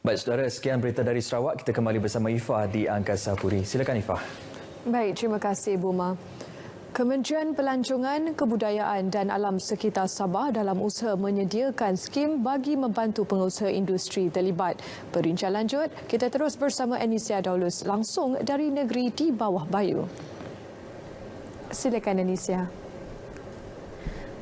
Baik saudara, sekian berita dari Sarawak. Kita kembali bersama Ifah di Angkasa Puri. Silakan Ifah. Baik, terima kasih Buma. Kementerian Pelancongan, Kebudayaan dan Alam Sekitar Sabah dalam usaha menyediakan skim bagi membantu pengusaha industri terlibat. Perincian lanjut, kita terus bersama Anisia Daulus langsung dari negeri di bawah bayu. Silakan Anisia.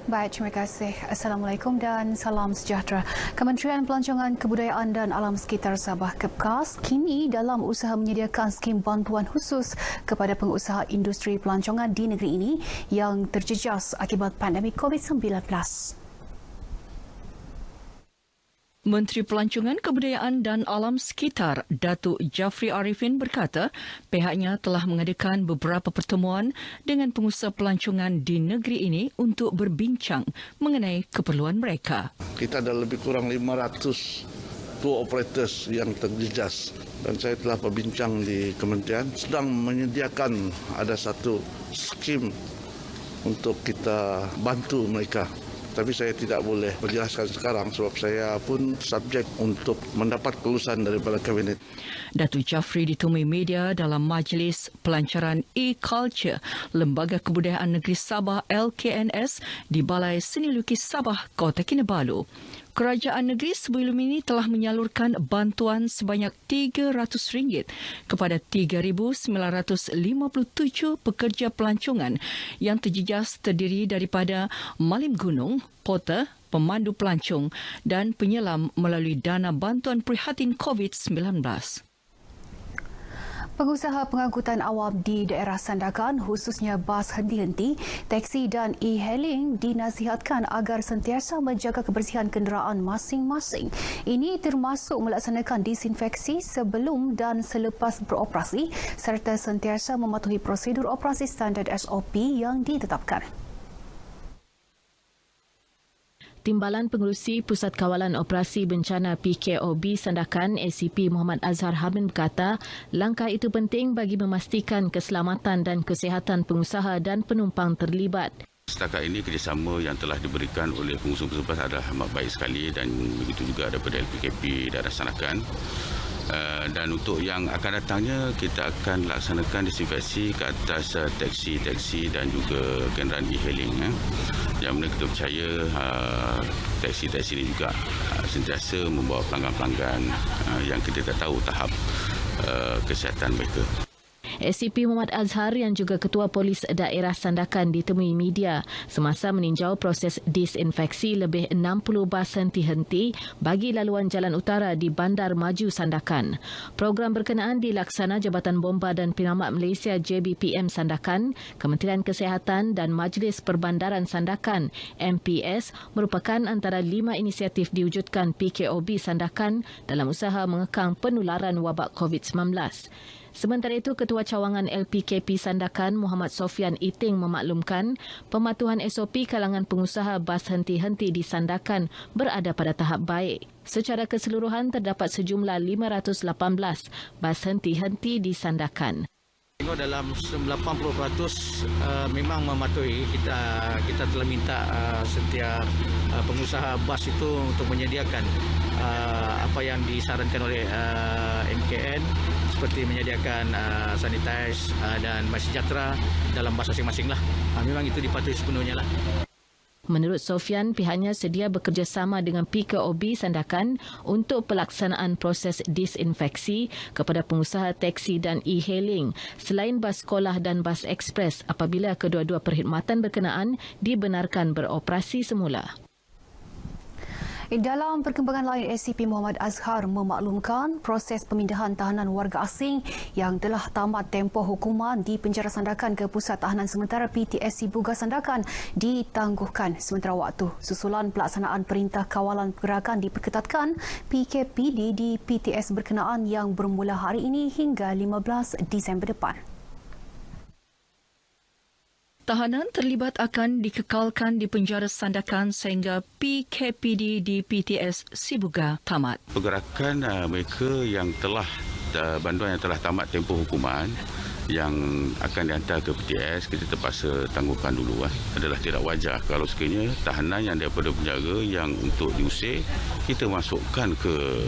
Baik, terima kasih. Assalamualaikum dan salam sejahtera. Kementerian Pelancongan, Kebudayaan dan Alam Sekitar Sabah KEPKAS kini dalam usaha menyediakan skim bantuan khusus kepada pengusaha industri pelancongan di negeri ini yang terjejas akibat pandemik COVID-19. Menteri Pelancongan Kebudayaan dan Alam Sekitar Datuk Jafri Arifin berkata pihaknya telah mengadakan beberapa pertemuan dengan pengusaha pelancongan di negeri ini untuk berbincang mengenai keperluan mereka. Kita ada lebih kurang 500 tour operators yang terjejas dan saya telah berbincang di kementerian sedang menyediakan ada satu skim untuk kita bantu mereka. Tapi saya tidak boleh menjelaskan sekarang sebab saya pun subjek untuk mendapat kelulusan daripada Kabinet. Datuk Jafri ditemui media dalam Majlis Pelancaran E-Culture Lembaga Kebudayaan Negeri Sabah LKNS di Balai Seni Lukis Sabah, Kota Kinabalu. Kerajaan negeri sebelum ini telah menyalurkan bantuan sebanyak RM300 kepada 3,957 pekerja pelancongan yang terjejas terdiri daripada malim gunung, porter, pemandu pelancong dan penyelam melalui dana bantuan prihatin COVID-19. Pengusaha pengangkutan awam di daerah Sandakan, khususnya bas henti-henti, teksi dan e-hailing dinasihatkan agar sentiasa menjaga kebersihan kenderaan masing-masing. Ini termasuk melaksanakan disinfeksi sebelum dan selepas beroperasi serta sentiasa mematuhi prosedur operasi standard SOP yang ditetapkan. Timbalan Pengerusi Pusat Kawalan Operasi Bencana PKOB Sandakan ACP Muhammad Azhar Hamid berkata langkah itu penting bagi memastikan keselamatan dan kesihatan pengusaha dan penumpang terlibat. Setakat ini kerjasama yang telah diberikan oleh pengusaha-pengusaha bas adalah amat baik sekali dan begitu juga daripada LPKP daerah Sandakan. Dan untuk yang akan datangnya kita akan laksanakan disinfeksi ke atas teksi-teksi dan juga kenderaan e-hailing. Yang mana kita percaya teksi-teksi ini juga sentiasa membawa pelanggan-pelanggan yang kita tak tahu tahap kesihatan mereka. ACP Muhammad Azhar yang juga Ketua Polis Daerah Sandakan ditemui media semasa meninjau proses disinfeksi lebih 60 bas henti-henti bagi laluan jalan utara di Bandar Maju Sandakan. Program berkenaan dilaksana Jabatan Bomba dan Penyelamat Malaysia JBPM Sandakan, Kementerian Kesihatan dan Majlis Perbandaran Sandakan MPS merupakan antara 5 inisiatif diwujudkan PKOB Sandakan dalam usaha mengekang penularan wabak COVID-19. Sementara itu, Ketua Cawangan LPKP Sandakan Muhammad Sofian Iting memaklumkan pematuhan SOP kalangan pengusaha bas henti-henti di Sandakan berada pada tahap baik. Secara keseluruhan terdapat sejumlah 518 bas henti-henti di Sandakan. Tengok dalam 80% memang mematuhi. Kita telah minta setiap pengusaha bas itu untuk menyediakan apa yang disarankan oleh MKN seperti menyediakan sanitize dan MySejahtera dalam bas masing-masing lah. Memang itu dipatuhi sepenuhnya lah. Menurut Sofian, pihaknya sedia bekerjasama dengan PKOB Sandakan untuk pelaksanaan proses disinfeksi kepada pengusaha teksi dan e-hailing selain bas sekolah dan bas ekspres apabila kedua-dua perkhidmatan berkenaan dibenarkan beroperasi semula. Dalam perkembangan lain, ACP Muhammad Azhar memaklumkan proses pemindahan tahanan warga asing yang telah tamat tempoh hukuman di penjara Sandakan ke Pusat Tahanan Sementara PTS Sibuga Sandakan ditangguhkan sementara waktu. Susulan pelaksanaan Perintah Kawalan Pergerakan diperketatkan PKPD di PTS berkenaan yang bermula hari ini hingga 15 Disember depan. Tahanan terlibat akan dikekalkan di penjara Sandakan sehingga PKPD di PTS Sibuga tamat. Pergerakan mereka yang telah bantuan yang telah tamat tempoh hukuman yang akan dihantar ke PTS, kita terpaksa tangguhkan dulu. Adalah tidak wajar kalau sekiranya tahanan yang daripada penjara yang untuk diusir kita masukkan ke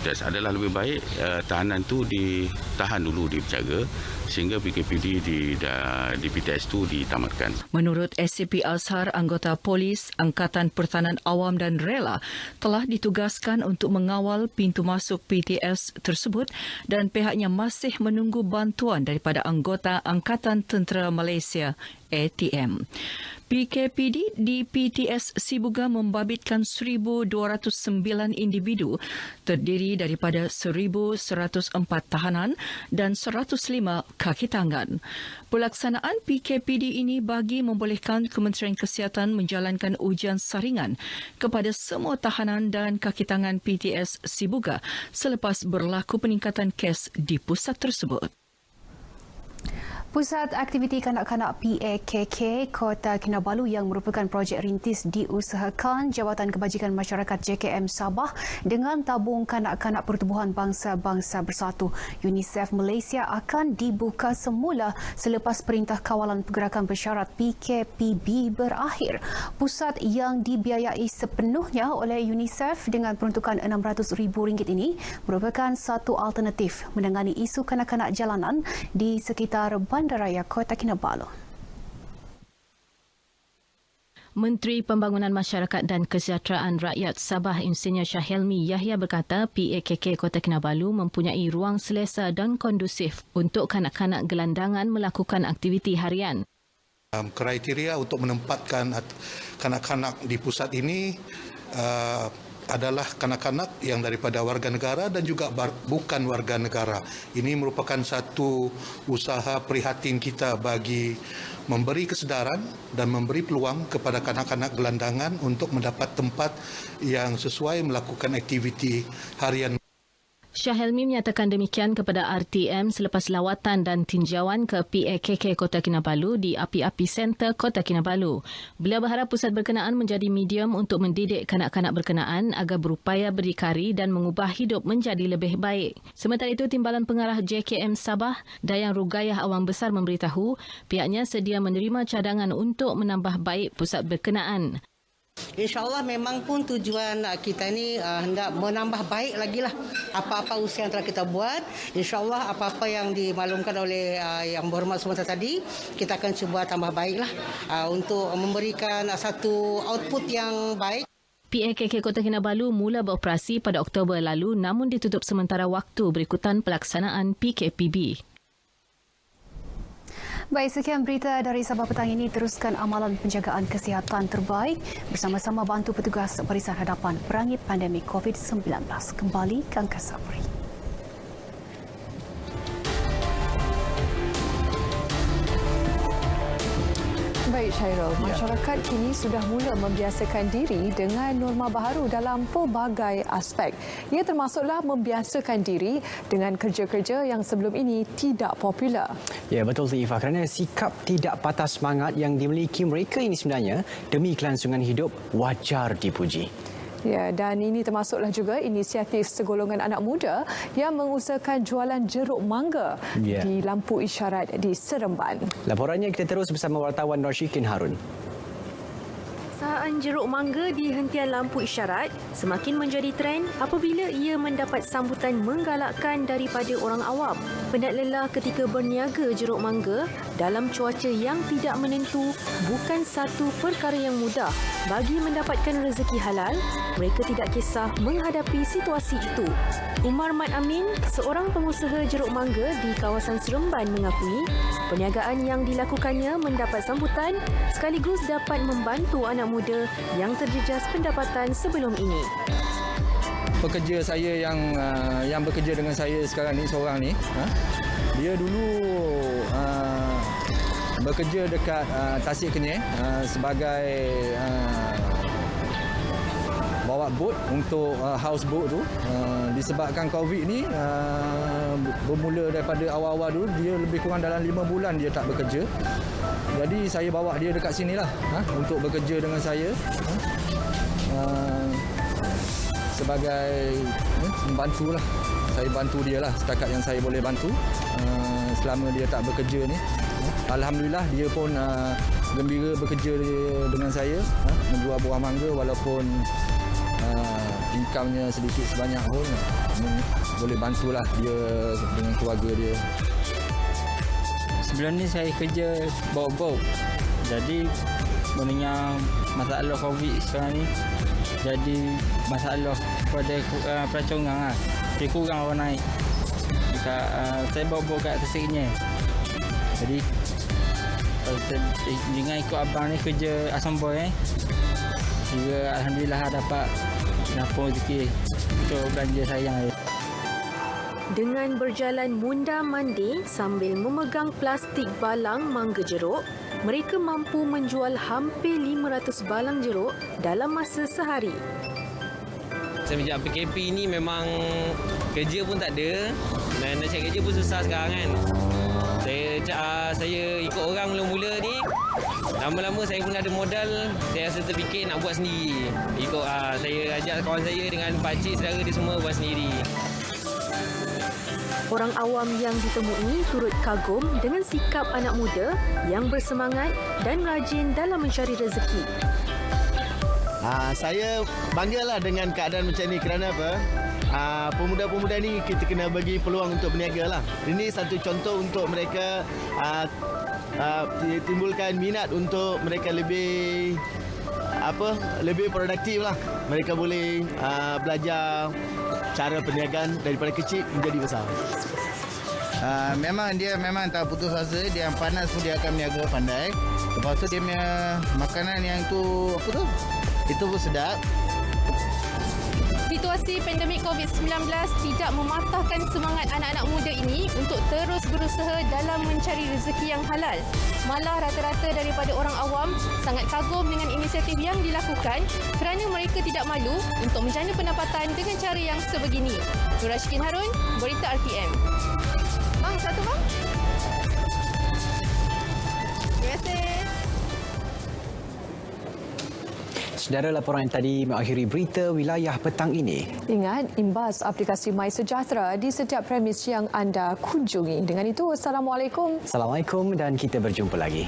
PTS. Adalah lebih baik tahanan itu ditahan dulu di penjara sehingga PKPD di PTS itu ditamatkan. Menurut ACP Azhar, anggota polis, Angkatan Pertahanan Awam dan Rela telah ditugaskan untuk mengawal pintu masuk PTS tersebut dan pihaknya masih menunggu bantuan daripada anggota Angkatan Tentera Malaysia ATM. PKPD di PTS Sibuga membabitkan 1,209 individu terdiri daripada 1,104 tahanan dan 105 kaki tangan. Pelaksanaan PKPD ini bagi membolehkan Kementerian Kesihatan menjalankan ujian saringan kepada semua tahanan dan kaki tangan PTS Sibuga selepas berlaku peningkatan kes di pusat tersebut. Pusat Aktiviti Kanak-Kanak PAKK Kota Kinabalu yang merupakan projek rintis diusahakan Jabatan Kebajikan Masyarakat JKM Sabah dengan tabung kanak-kanak Pertubuhan Bangsa-Bangsa Bersatu UNICEF Malaysia akan dibuka semula selepas Perintah Kawalan Pergerakan Bersyarat PKPB berakhir. Pusat yang dibiayai sepenuhnya oleh UNICEF dengan peruntukan RM600,000 ini merupakan satu alternatif menangani isu kanak-kanak jalanan di sekitar Bandaraya Kota Kinabalu. Menteri Pembangunan Masyarakat dan Kesejahteraan Rakyat Sabah Insinyur Syahelmi Yahya berkata PAKK Kota Kinabalu mempunyai ruang selesa dan kondusif untuk kanak-kanak gelandangan melakukan aktiviti harian. Kriteria untuk menempatkan kanak-kanak di pusat ini adalah kanak-kanak yang daripada warga negara dan juga bukan warga negara. Ini merupakan satu usaha prihatin kita bagi memberi kesedaran dan memberi peluang kepada kanak-kanak gelandangan untuk mendapat tempat yang sesuai melakukan aktiviti harian. Syahelmi menyatakan demikian kepada RTM selepas lawatan dan tinjauan ke PAKK Kota Kinabalu di Api-Api Center Kota Kinabalu. Beliau berharap pusat berkenaan menjadi medium untuk mendidik kanak-kanak berkenaan agar berupaya berdikari dan mengubah hidup menjadi lebih baik. Sementara itu, Timbalan Pengarah JKM Sabah, Dayang Rugayah Awang Besar memberitahu pihaknya sedia menerima cadangan untuk menambah baik pusat berkenaan. InsyaAllah memang pun tujuan kita ni hendak menambah baik lagi lah apa-apa usaha yang telah kita buat. InsyaAllah apa-apa yang dimaklumkan oleh yang berhormat semua tadi, kita akan cuba tambah baik lah untuk memberikan satu output yang baik. PAKK Kota Kinabalu mula beroperasi pada Oktober lalu namun ditutup sementara waktu berikutan pelaksanaan PKPB. Baik, sekian berita dari Sabah petang ini. Teruskan amalan penjagaan kesihatan terbaik bersama-sama bantu petugas Barisan Hadapan perangi pandemik COVID-19. Kembali ke Angkasa Puri. Baik Syairul, masyarakat kini sudah mula membiasakan diri dengan norma baharu dalam pelbagai aspek. Ia termasuklah membiasakan diri dengan kerja-kerja yang sebelum ini tidak popular. Ya, betul Ifah, kerana sikap tidak patah semangat yang dimiliki mereka ini sebenarnya demi kelangsungan hidup wajar dipuji. Ya, dan ini termasuklah juga inisiatif segolongan anak muda yang mengusahakan jualan jeruk mangga di lampu isyarat di Seremban. Laporannya kita terus bersama wartawan Norshikin Harun. Perusahaan jeruk mangga di hentian lampu isyarat semakin menjadi trend apabila ia mendapat sambutan menggalakkan daripada orang awam. Penat lelah ketika berniaga jeruk mangga dalam cuaca yang tidak menentu bukan satu perkara yang mudah. Bagi mendapatkan rezeki halal, mereka tidak kisah menghadapi situasi itu. Umar Mat Amin, seorang pengusaha jeruk mangga di kawasan Seremban mengakui perniagaan yang dilakukannya mendapat sambutan sekaligus dapat membantu anak muda yang terjejas pendapatan sebelum ini. Pekerja saya yang bekerja dengan saya sekarang ni seorang ni, dia dulu bekerja dekat Tasik Kenyir sebagai bawa bot untuk house boat tu. Disebabkan COVID ni bermula daripada awal-awal dulu, dia lebih kurang dalam 5 bulan dia tak bekerja. Jadi saya bawa dia dekat sinilah untuk bekerja dengan saya sebagai membantu lah. Saya bantu dia lah setakat yang saya boleh bantu selama dia tak bekerja ni. Alhamdulillah dia pun gembira bekerja dengan saya, menjual buah mangga walaupun income-nya sedikit sebanyak pun boleh bantulah dia dengan keluarga dia. Sebelum ni saya kerja bawa boat. Jadi mendengar masalah COVID sekarang ni, jadi masalah pada pelancongan lah. Dia kurang orang naik. Saya bawa boat kat Tasik Kenyir. Jadi Dengan ikut abang ni kerja Asam Boy juga alhamdulillah dapat dapur rezeki untuk belanja sayang. Dengan berjalan munda-mandi sambil memegang plastik balang mangga jeruk, mereka mampu menjual hampir 500 balang jeruk dalam masa sehari. Semenjak PKP ni memang kerja pun tak ada dan nak cari kerja pun susah sekarang kan. Saya ikut orang mula-mula ni, lama-lama saya pun ada modal, saya rasa terfikir nak buat sendiri. Saya ajak kawan saya dengan pakcik, saudara dia semua buat sendiri. Orang awam yang ditemui turut kagum dengan sikap anak muda yang bersemangat dan rajin dalam mencari rezeki. Saya banggalah dengan keadaan macam ni kerana apa? Pemuda-pemuda ni kita kena bagi peluang untuk berniaga lah. Ini satu contoh untuk mereka timbulkan minat untuk mereka lebih produktif lah. Mereka boleh belajar cara perniagaan daripada kecil menjadi besar. Memang dia tak putus asa. Dia yang panas pun dia akan berniaga pandai. Lepas tu dia punya makanan yang tu itu pun sedap. Situasi pandemik COVID-19 tidak mematahkan semangat anak-anak muda ini untuk terus berusaha dalam mencari rezeki yang halal. Malah rata-rata daripada orang awam sangat kagum dengan inisiatif yang dilakukan kerana mereka tidak malu untuk menjana pendapatan dengan cara yang sebegini. Nur Rashikin Harun, Berita RTM. Bang, satu bang. Terima kasih. Saudara, laporan tadi mengakhiri berita wilayah petang ini. Ingat, imbas aplikasi My Sejahtera di setiap premis yang anda kunjungi. Dengan itu, Assalamualaikum. Assalamualaikum dan kita berjumpa lagi.